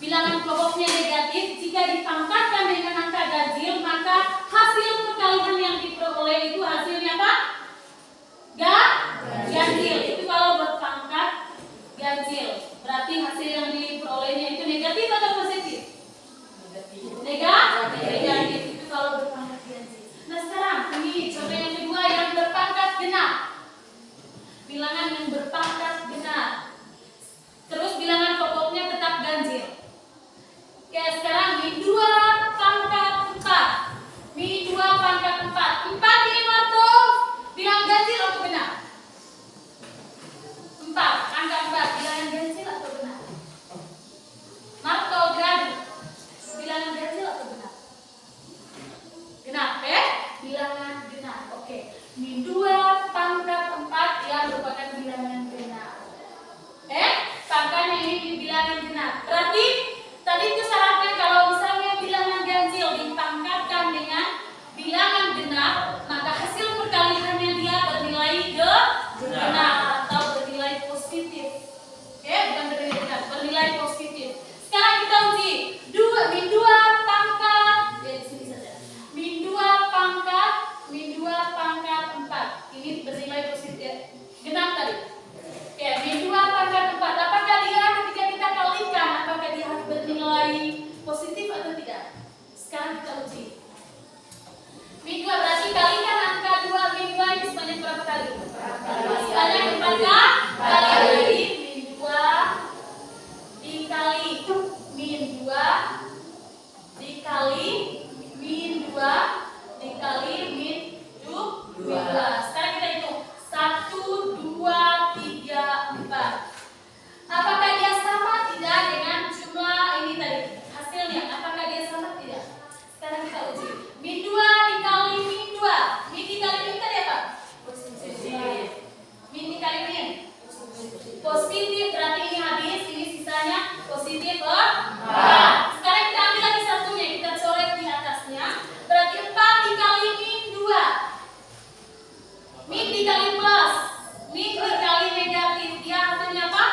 Bilangan pokoknya negatif jika dipangkatkan dengan angka ganjil, maka hasil perkalian yang diperoleh itu hasilnya apa? Ganjil. Itu kalau berpangkat ganjil. Berarti hasil yang diperolehnya itu negatif atau positif? Negatif. Itu kalau berpangkat ganjil. Nah, sekarang ini coba yang kedua yang berpangkat genap. Bilangan yang berpangkat genap. Terus bilangan pokoknya tetap ganjil. Oke, sekarang min 2 pangkat 4. Min 2 pangkat 4. 4 ini waktu bilangan ganjil atau genap? 4. Angka 4 bilangan ganjil atau genap? Marto gradu. Bilangan ganjil atau genap? Genap, bilangan genap. Oke. Min 2 pangkat 4 yang merupakan bilangan genap. Pangkatnya ini bilangan genap. Berarti tadi itu syaratnya kalau misalnya bilangan ganjil dipangkatkan dengan bilangan genap, maka hasil perkaliannya dia bernilai genap atau bernilai positif. Bukan bernilai genap, bernilai positif. Sekarang kita uji. Min 2 pangkat di sini saja. Min 2 pangkat 4. dua. Sekarang kita hitung 1, 2, 3, 4. Apakah dia sama tidak dengan jumlah ini tadi? Hasilnya, apakah dia sama tidak? Sekarang kita uji. Min 2 dikali min 2. Min dikali min tadi apa? Positif. Min dikali min. Positif, berarti ini habis, ini sisanya positif 4. Sekarang kita ambil lagi satunya, kita coret di atasnya. Berarti 4 dikali min 2. Min dikali plus, min dikali negatif, dia hasilnya apa?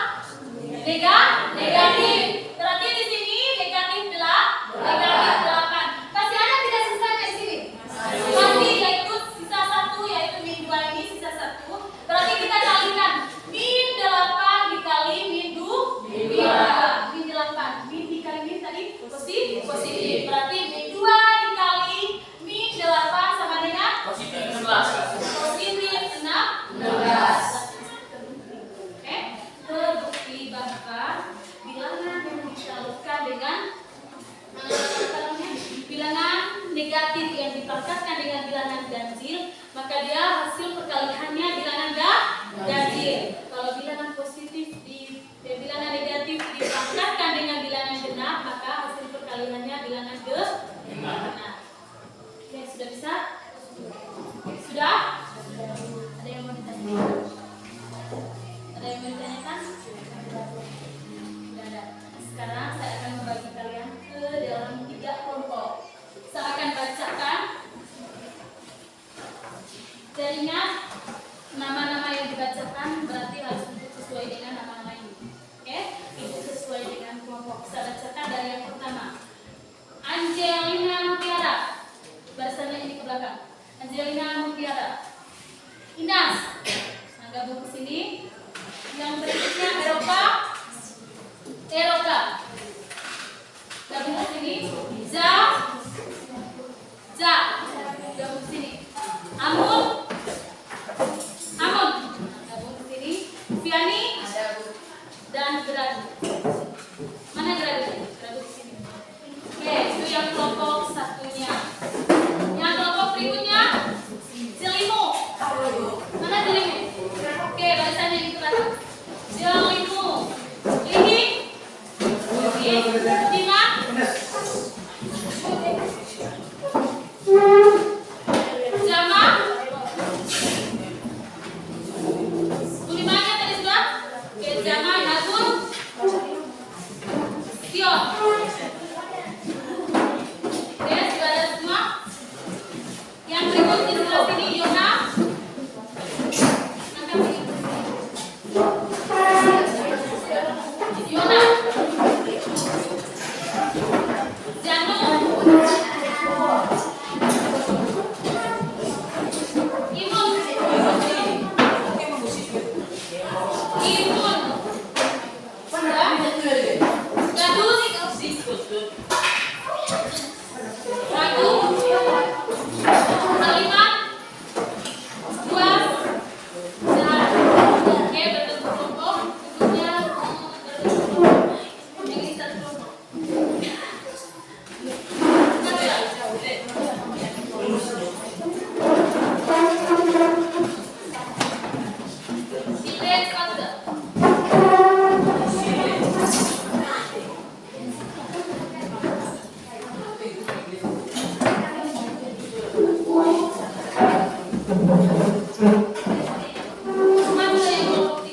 Negatif. Berarti di sini negatif 8. Masih ada tidak sisanya di sini? Masih, yaitu sisa 1, yaitu min 2 ini sisa 1. Berarti kita kalikan min 8 dikali min 2. Min 8. Min dikali min tadi positif. Berarti min 2 dikali min 8 sama dengan Positif 16. positif 16. Oke, terbukti bahwa bilangan yang ditaruhkan dengan bilangan negatif yang dipangkatkan dengan bilangan ganjil, maka dia hasil perkaliannya bilangan ganjil. Kalau bilangan positif bilangan negatif dipangkatkan dengan bilangan genap, maka hasil perkaliannya bilangan genap. Oke, sudah bisa? Sudah? Ada yang mau ditanyakan? Ada yang mau ditanyakan? Tidak ada. Sekarang saya akan membagi kalian ke dalam 3 kelompok. Saya akan bacakan. Dan ingat, nama-nama yang dibacakan berarti harus sesuai dengan nama-nama ini. Oke? Itu sesuai dengan kelompok. Saya bacakan dari yang pertama. Angelina Mutiara. Barisannya ini ke belakang. Angelina Mutiara. Inas. Nah, gabung ke sini. Yang berikutnya Eropa. Gabung ke sini. Ja. Gabung ke sini. Amun. Gabung ke sini. Fiani. Dan Geradu. Mana Geradu? Geradu ke sini. Oke, itu yang kelompok satunya. Yang kelompok berikutnya Jelimu. Mana Jelimu? Oke, barisannya ini ke belakang. Jelimu. Ligi. Lima. Jama. Bulimanya tadi sudah. Oke, Jama, Nazul. Tio. Oke, sudah ada semua. Yang berikut di sebelah sini Yona. Angkat ini. Yona. Janu. Imun. Sudah. Gadus. Ragu. Kalimat. Buas. Jahat. Oke, berbentuk kelompok. Bentuknya berbentuk kelompok. Yang ini satu kelompok. Silent Father. Mana yang kelompok 3?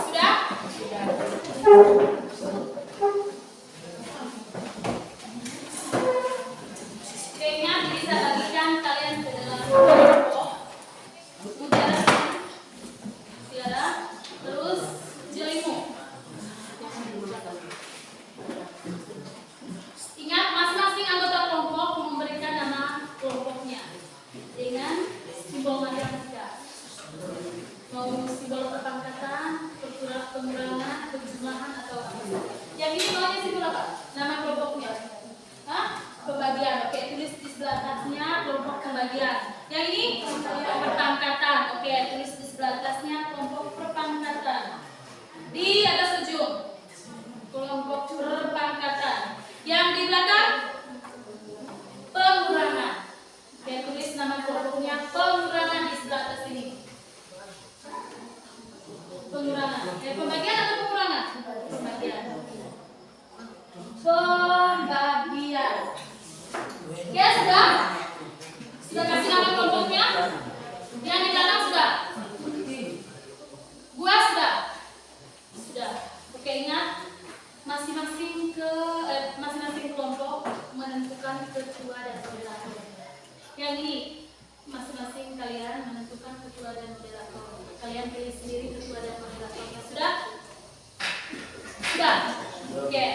Sudah? Oke, ingat bisa bagikan kalian ke dalam kelompok. Mutiara, terus Jelimu. Ingat, masing-masing anggota kelompok memberikan nama kelompoknya dengan simbol matematika. Mau simbol perpangkatan, pengurangan, penjumlahan atau apa saja. Yang ini maunya simbol apa? Nama kelompoknya. Hah? Pembagian. Oke, tulis di sebelah atasnya kelompok pembagian. Yang ini perpangkatan. Oke, tulis di sebelah atasnya kelompok perpangkatan. Di atas ujung. Kelompok perpangkatan. Yang di belakang pengurangan. Oke, tulis nama kelompoknya pengurangan di sebelah atas ini. Pengurangan. Pembagian atau pengurangan? Pembagian. Pembagian. Ya sudah? Sudah kasih nama kelompoknya? Yang di belakang sudah? Gua sudah? Sudah. Oke, ingat masing-masing kelompok menentukan ketua dan moderator. Yang ini masing-masing kalian menentukan ketua dan moderator. Kalian pilih sendiri ketua dan moderatornya. Sudah? Sudah? Oke.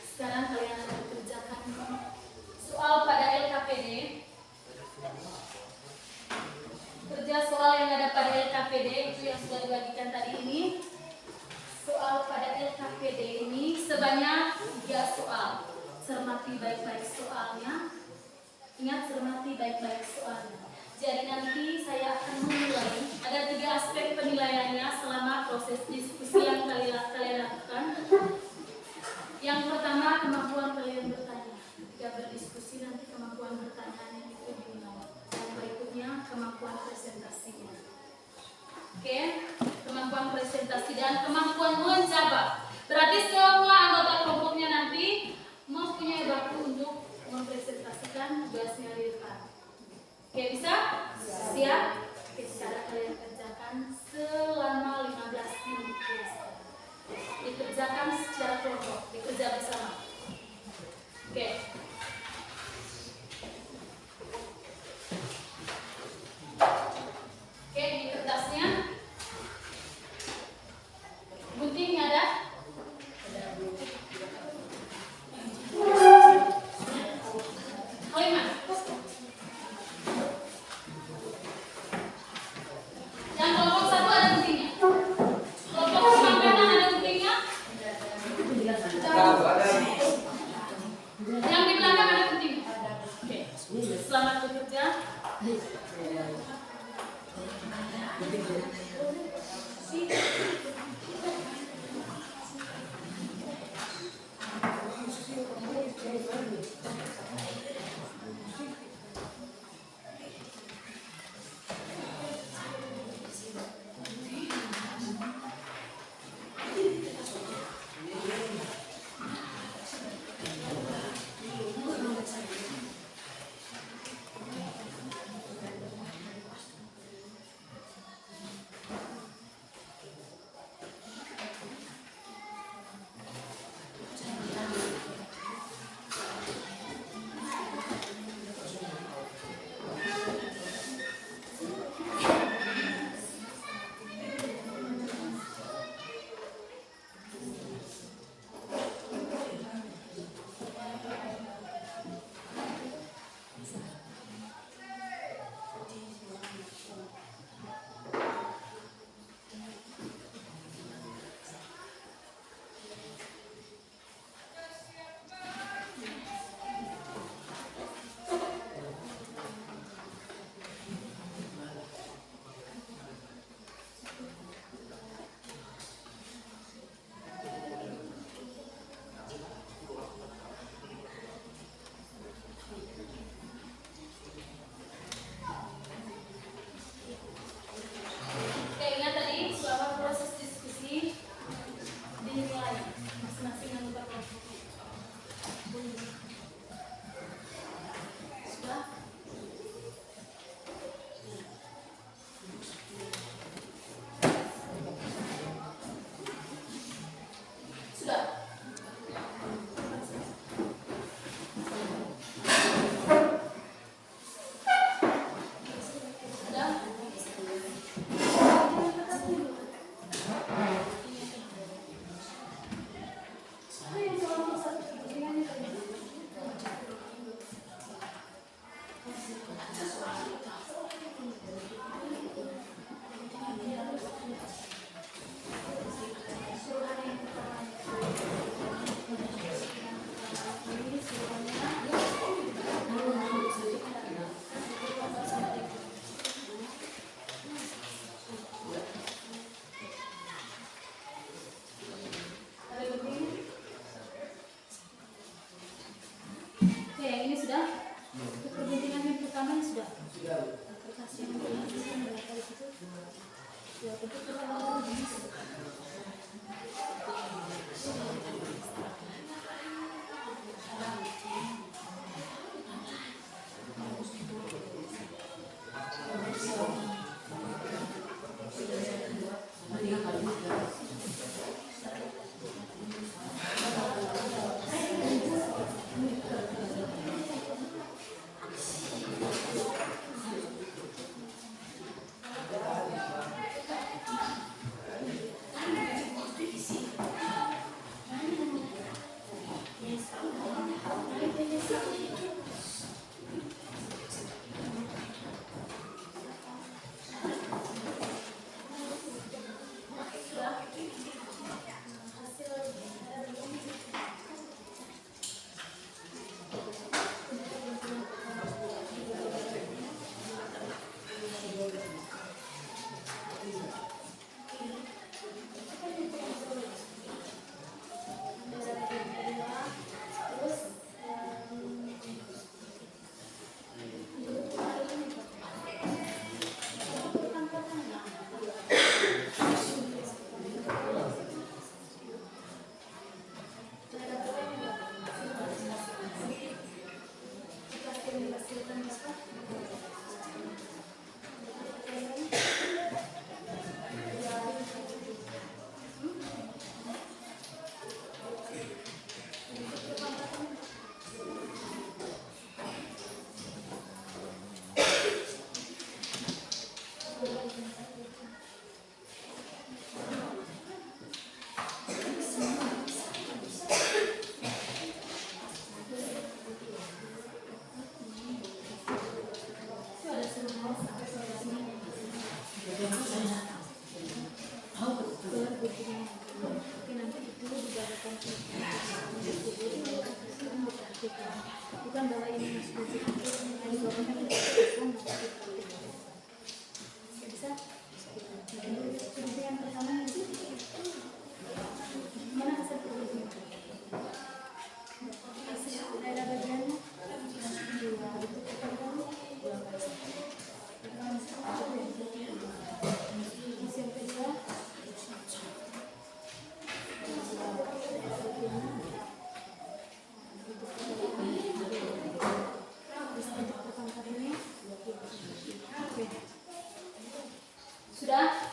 Sekarang kalian akan kerjakan soal pada LKPD. Kerja soal yang ada pada LKPD itu yang sudah dibagikan tadi ini. Soal pada LKPD ini sebanyak 3 soal. Cermati baik-baik soalnya. Ingat, cermati baik-baik soalnya. Jadi nanti saya akan memulai. Ada 3 aspek penilaiannya selama proses diskusi yang kalian lakukan. Yang pertama, kemampuan kalian bertanya. Ketika berdiskusi nanti kemampuan bertanya itu dinilai. Dan berikutnya kemampuan presentasinya. Oke, kemampuan presentasi dan kemampuan menjawab. Berarti semua anggota kelompoknya nanti mempunyai baku untuk mempresentasikan tugasnya di depan. Oke, bisa? Siap? Oke, sekarang kalian kerjakan selama 15 menit. Dikerjakan secara kelompok, dikerja bersama. Oke. Oke, di kertasnya guntingnya ada? Kalimat. Yang kelompok 1 ada guntingnya. Kelompok perpangkatan ada guntingnya. Yang di belakang ada guntingnya. Oke. Selamat bekerja. Bukan bahwa ini masuk bisa yang pertama itu mana hasil produknya daerah bagiannya hasil kedua sudah.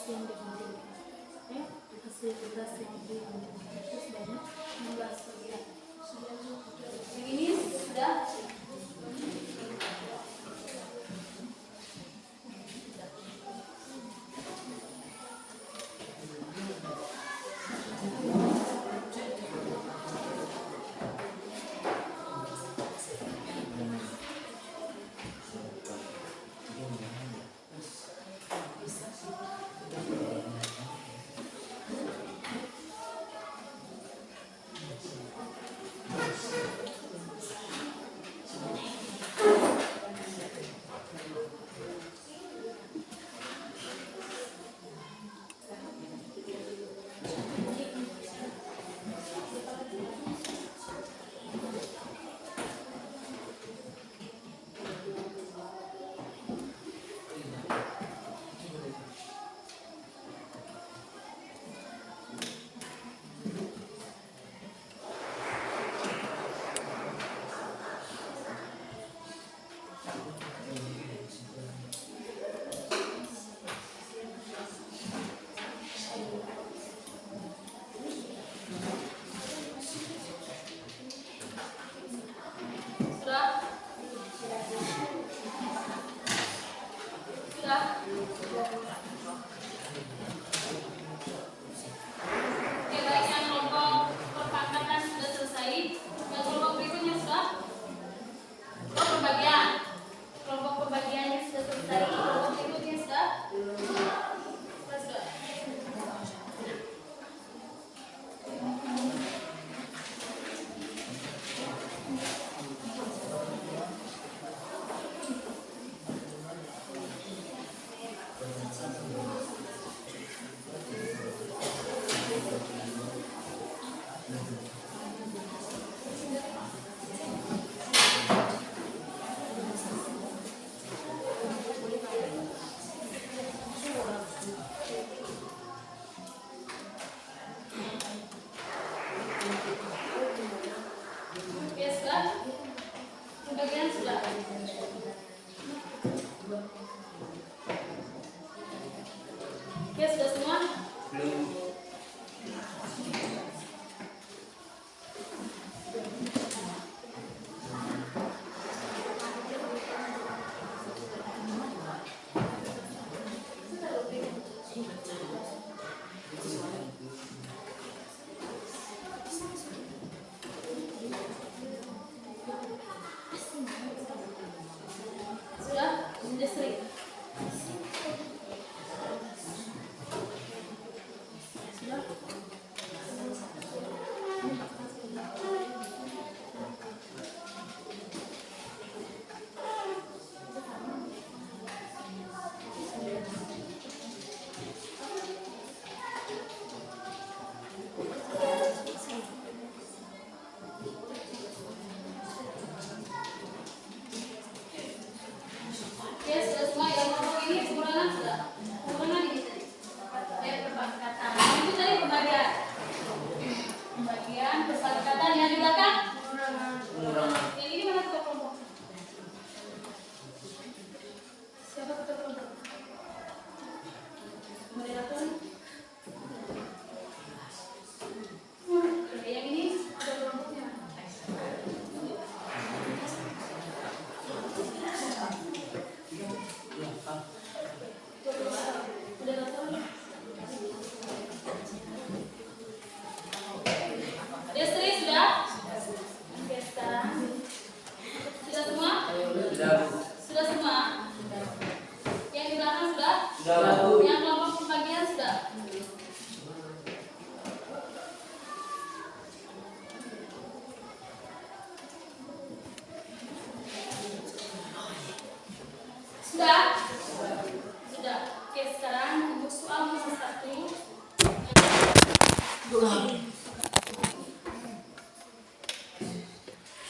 dikasih yang diambil. Ya, dikasih tugas yang diambil. Terus banyak 16 kerja. Yang ini sudah.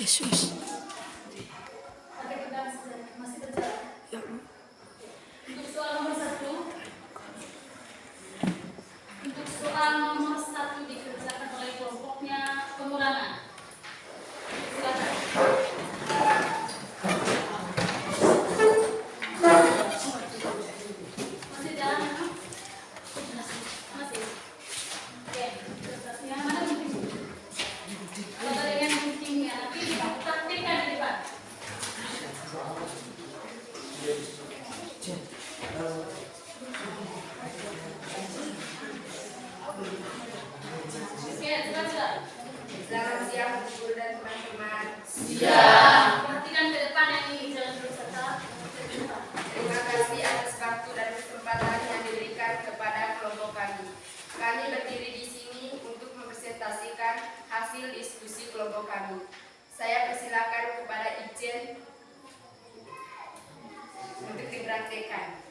Yesus. Ya, Untuk soal nomor 1. Untuk soal nomor 1 dikerjakan oleh kelompoknya pengurangan. Silakan. Masih jalan, hasil diskusi kelompok kami. Saya persilakan kepada Ijen untuk dipraktekkan.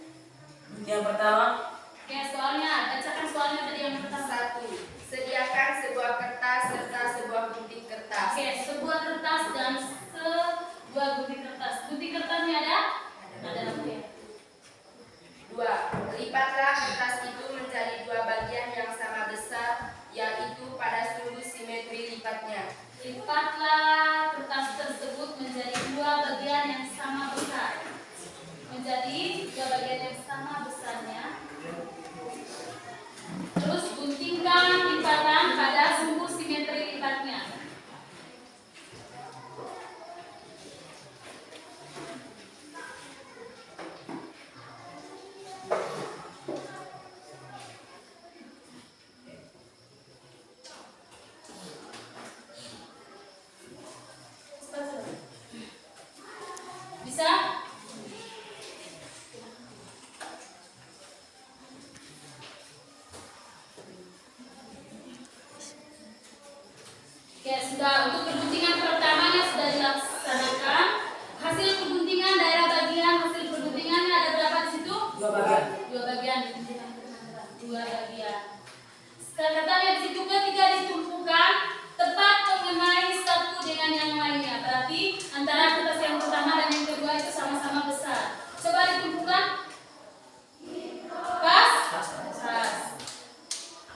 Yang pertama, Oke, soalnya, bacakan soalnya tadi yang pertama. 1. Sediakan sebuah kertas serta sebuah gunting kertas. Oke, sebuah kertas dan sebuah gunting kertas. Gunting kertasnya ada? Ada, oke. 2. Lipatlah kertas itu menjadi 2 bagian yang sama besar, yaitu pada sudut simetri lipatnya. Lipatlah kertas tersebut menjadi 2 bagian yang sama besar. Menjadi 2 bagian yang sama besarnya. Terus guntingkan lipatan pada sumbu simetri lipatnya. Bisa? Oke, sudah untuk perguntingan pertamanya sudah dilaksanakan. Hasil perguntingan daerah bagian, hasil perguntingannya ada berapa di situ? 2 bagian. 2 bagian ditunjukkan ke kamera. 2 bagian. Sekarang katanya di situ ketika ditumpukan tepat mengenai satu dengan yang lainnya. Berarti antara kertas yang pertama dan yang kedua itu sama-sama besar. Coba ditumpukan. Pas? Pas.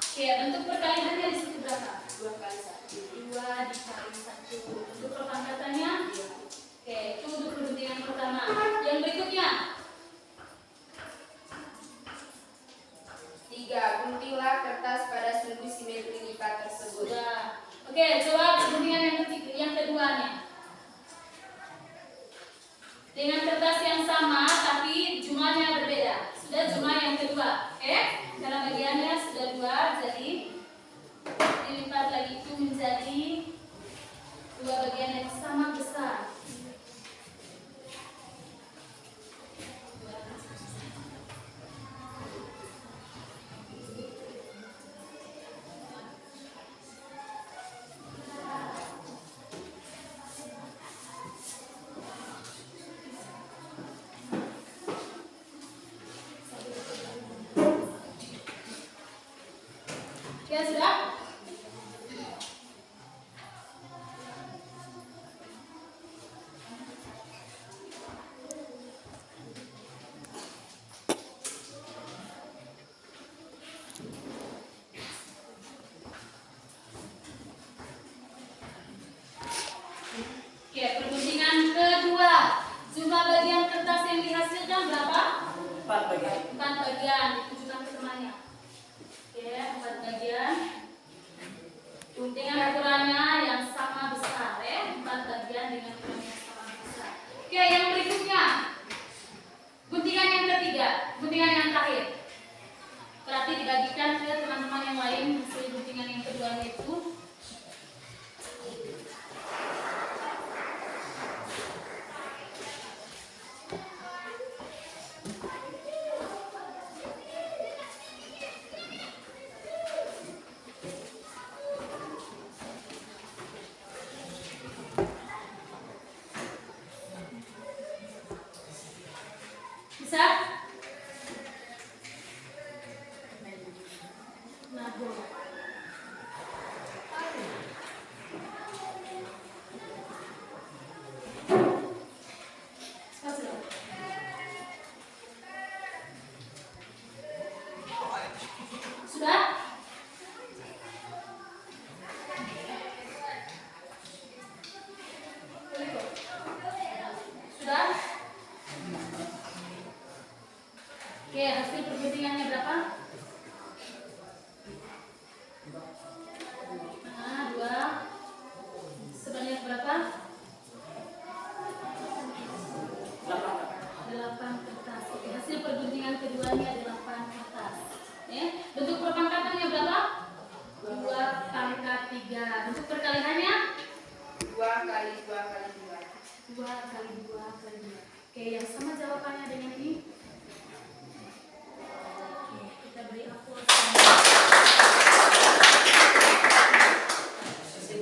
Oke, bentuk perkaliannya di situ berapa? 2 kali 1. 2 dikali 1. Untuk perpangkatannya? Oke, itu untuk perguntingan pertama. Yang berikutnya? 3. Guntinglah kertas pada sumbu simetri lipat tersebut. Sudah. Oke, coba perguntingan yang ketiga, yang keduanya. Dengan kertas yang sama tapi jumlahnya berbeda. Sudah jumlah yang kedua. Oke? Karena bagiannya sudah 2, jadi dilipat lagi itu menjadi 2 bagian yang sama besar. Ya sudah? Oke, perguntingan kedua. Jumlah bagian kertas yang dihasilkan berapa? 4 bagian. 4 bagian, ditunjukkan ke temannya. Oke, 4 bagian. Dengan ukurannya yang sama besar, ya. 4 bagian dengan ukuran yang sama besar. Oke, yang berikutnya. Guntingan yang ketiga, guntingan yang terakhir. Berarti dibagikan ke teman-teman yang lain hasil guntingan yang kedua itu. Bisa? Nah, boleh. Sudah? Sudah? Oke, hasil perguntingannya berapa? Nah, 2. Sebanyak berapa? 8 kertas. Oke, hasil perguntingan keduanya 8 kertas. Ya, bentuk perpangkatannya berapa? 2 pangkat 3. Bentuk perkaliannya? 2 kali 2 kali 2. 2 kali 2 kali 2. Oke, yang sama jawabannya dengan ini. Oke, kita beri aplaus.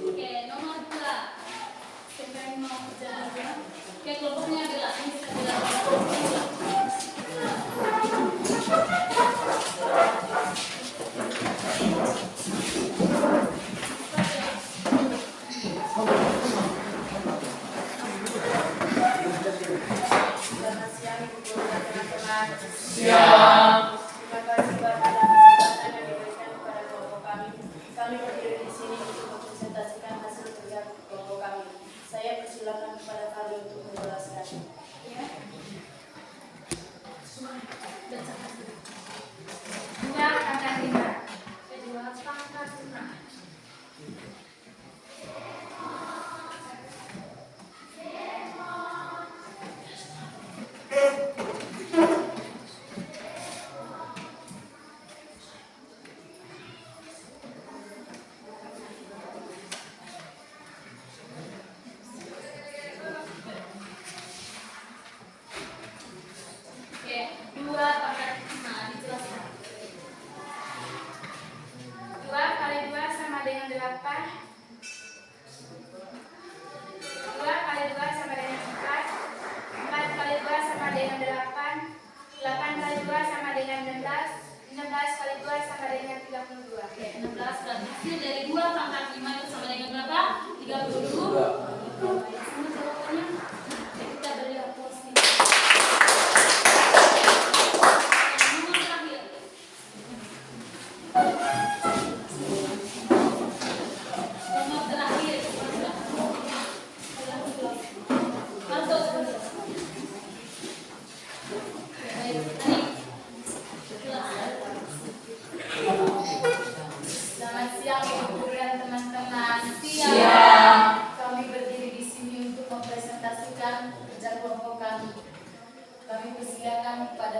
Oke,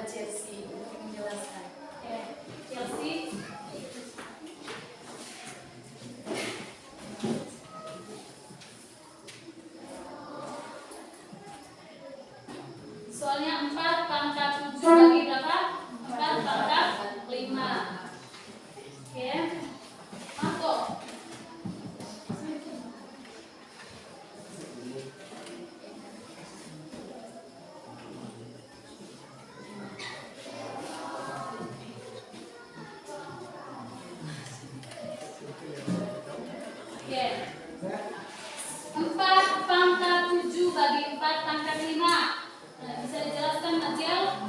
kepada Chelsea untuk menjelaskan. Chelsea. Soalnya 4 pangkat 7 bagi berapa? 4 pangkat 5. Oke. Marco. Oke. 4 pangkat 7 bagi 4 pangkat 5. Nah, bisa dijelaskan Najel?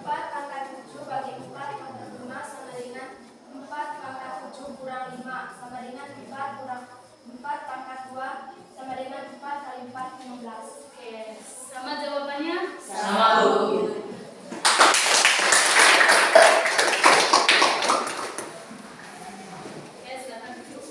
4 pangkat 7 bagi 4 pangkat 5 sama dengan 4 pangkat 7 kurang 5 sama dengan 4 kurang 4 pangkat 2 sama dengan 4 kali 4 15. Oke, sama jawabannya? Sama, Bu. Oke, silakan duduk.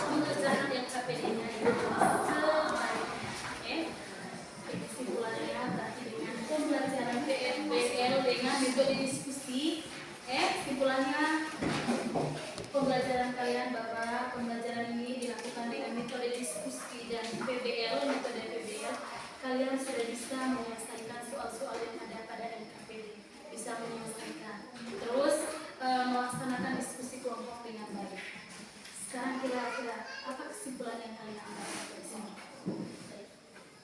Mengerjakan yang KPD-nya itu sebaik. Kesimpulannya berarti dengan pembelajaran PNBL dengan metode diskusi. Kesimpulannya pembelajaran kalian Bapak, pembelajaran ini dilakukan dengan metode diskusi dan metode PBL. Kalian sudah bisa menyelesaikan soal-soal yang ada pada NKPD, bisa menyelesaikan. Terus melaksanakan diskusi kelompok dengan baik. Sekarang kira-kira apa kesimpulan yang kalian ambil dari sini?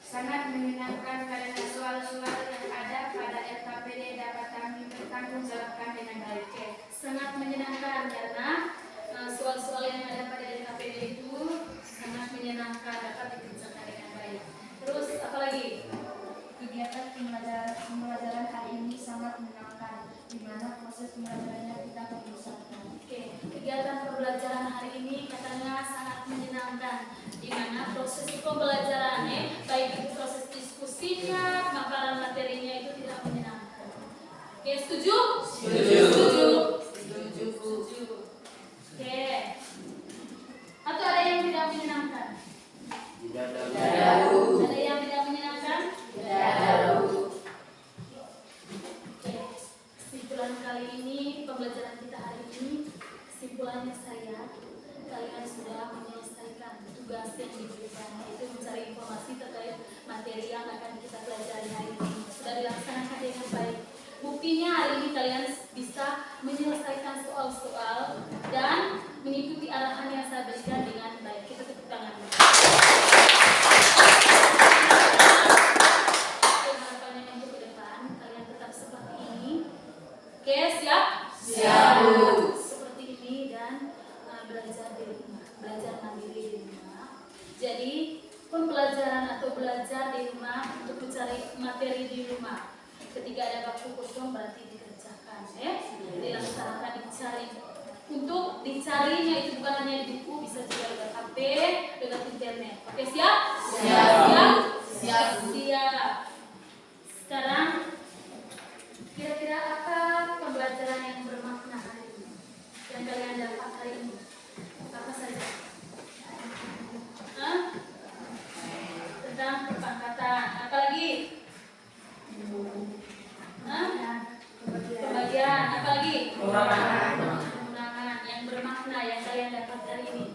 Sangat menyenangkan karena soal-soal yang ada pada LKPD dapat kami bertanggungjawabkan dengan baik. Sangat menyenangkan karena soal-soal yang ada pada LKPD itu sangat menyenangkan, dapat dikerjakan dengan baik. Terus apa lagi? Kegiatan pembelajaran hari ini sangat menyenangkan, di mana proses pembelajarannya kita mengusahakan. Oke, kegiatan pembelajaran hari ini katanya sangat menyenangkan, di mana proses pembelajarannya, baik itu proses diskusinya, paparan materinya itu tidak menyenangkan. Oke, setuju? Setuju. Oke. Atau ada yang tidak menyenangkan? Tidak ada. Ada yang tidak menyenangkan? Oke. Kesimpulan kali ini, pembelajaran kita hari ini, kesimpulannya kalian sudah menyelesaikan tugas yang diberikan, yaitu mencari informasi terkait materi yang akan kita pelajari hari ini. Sudah dilaksanakan dengan baik. Buktinya hari ini kalian bisa menyelesaikan soal-soal dan mengikuti arahan yang saya berikan dengan baik. Kita tepuk tangan. Harapannya untuk ke depan kalian tetap seperti ini. Oke, siap? Siap. Seperti ini dan belajar di rumah, belajar mandiri di rumah. Jadi pembelajaran atau belajar di rumah untuk mencari materi di rumah. Ketika ada waktu kosong berarti dikerjakan, dilaksanakan, dicari. Untuk dicarinya itu bukan hanya di buku, bisa juga lewat HP, lewat internet. Oke, siap? Siap. Sekarang kira-kira apa pembelajaran yang bermakna hari ini yang kalian dapat hari ini? Apa saja? Tentang perpangkatan. Apa lagi? Pembagian. Apa lagi? Pengurangan yang bermakna yang kalian dapat hari ini.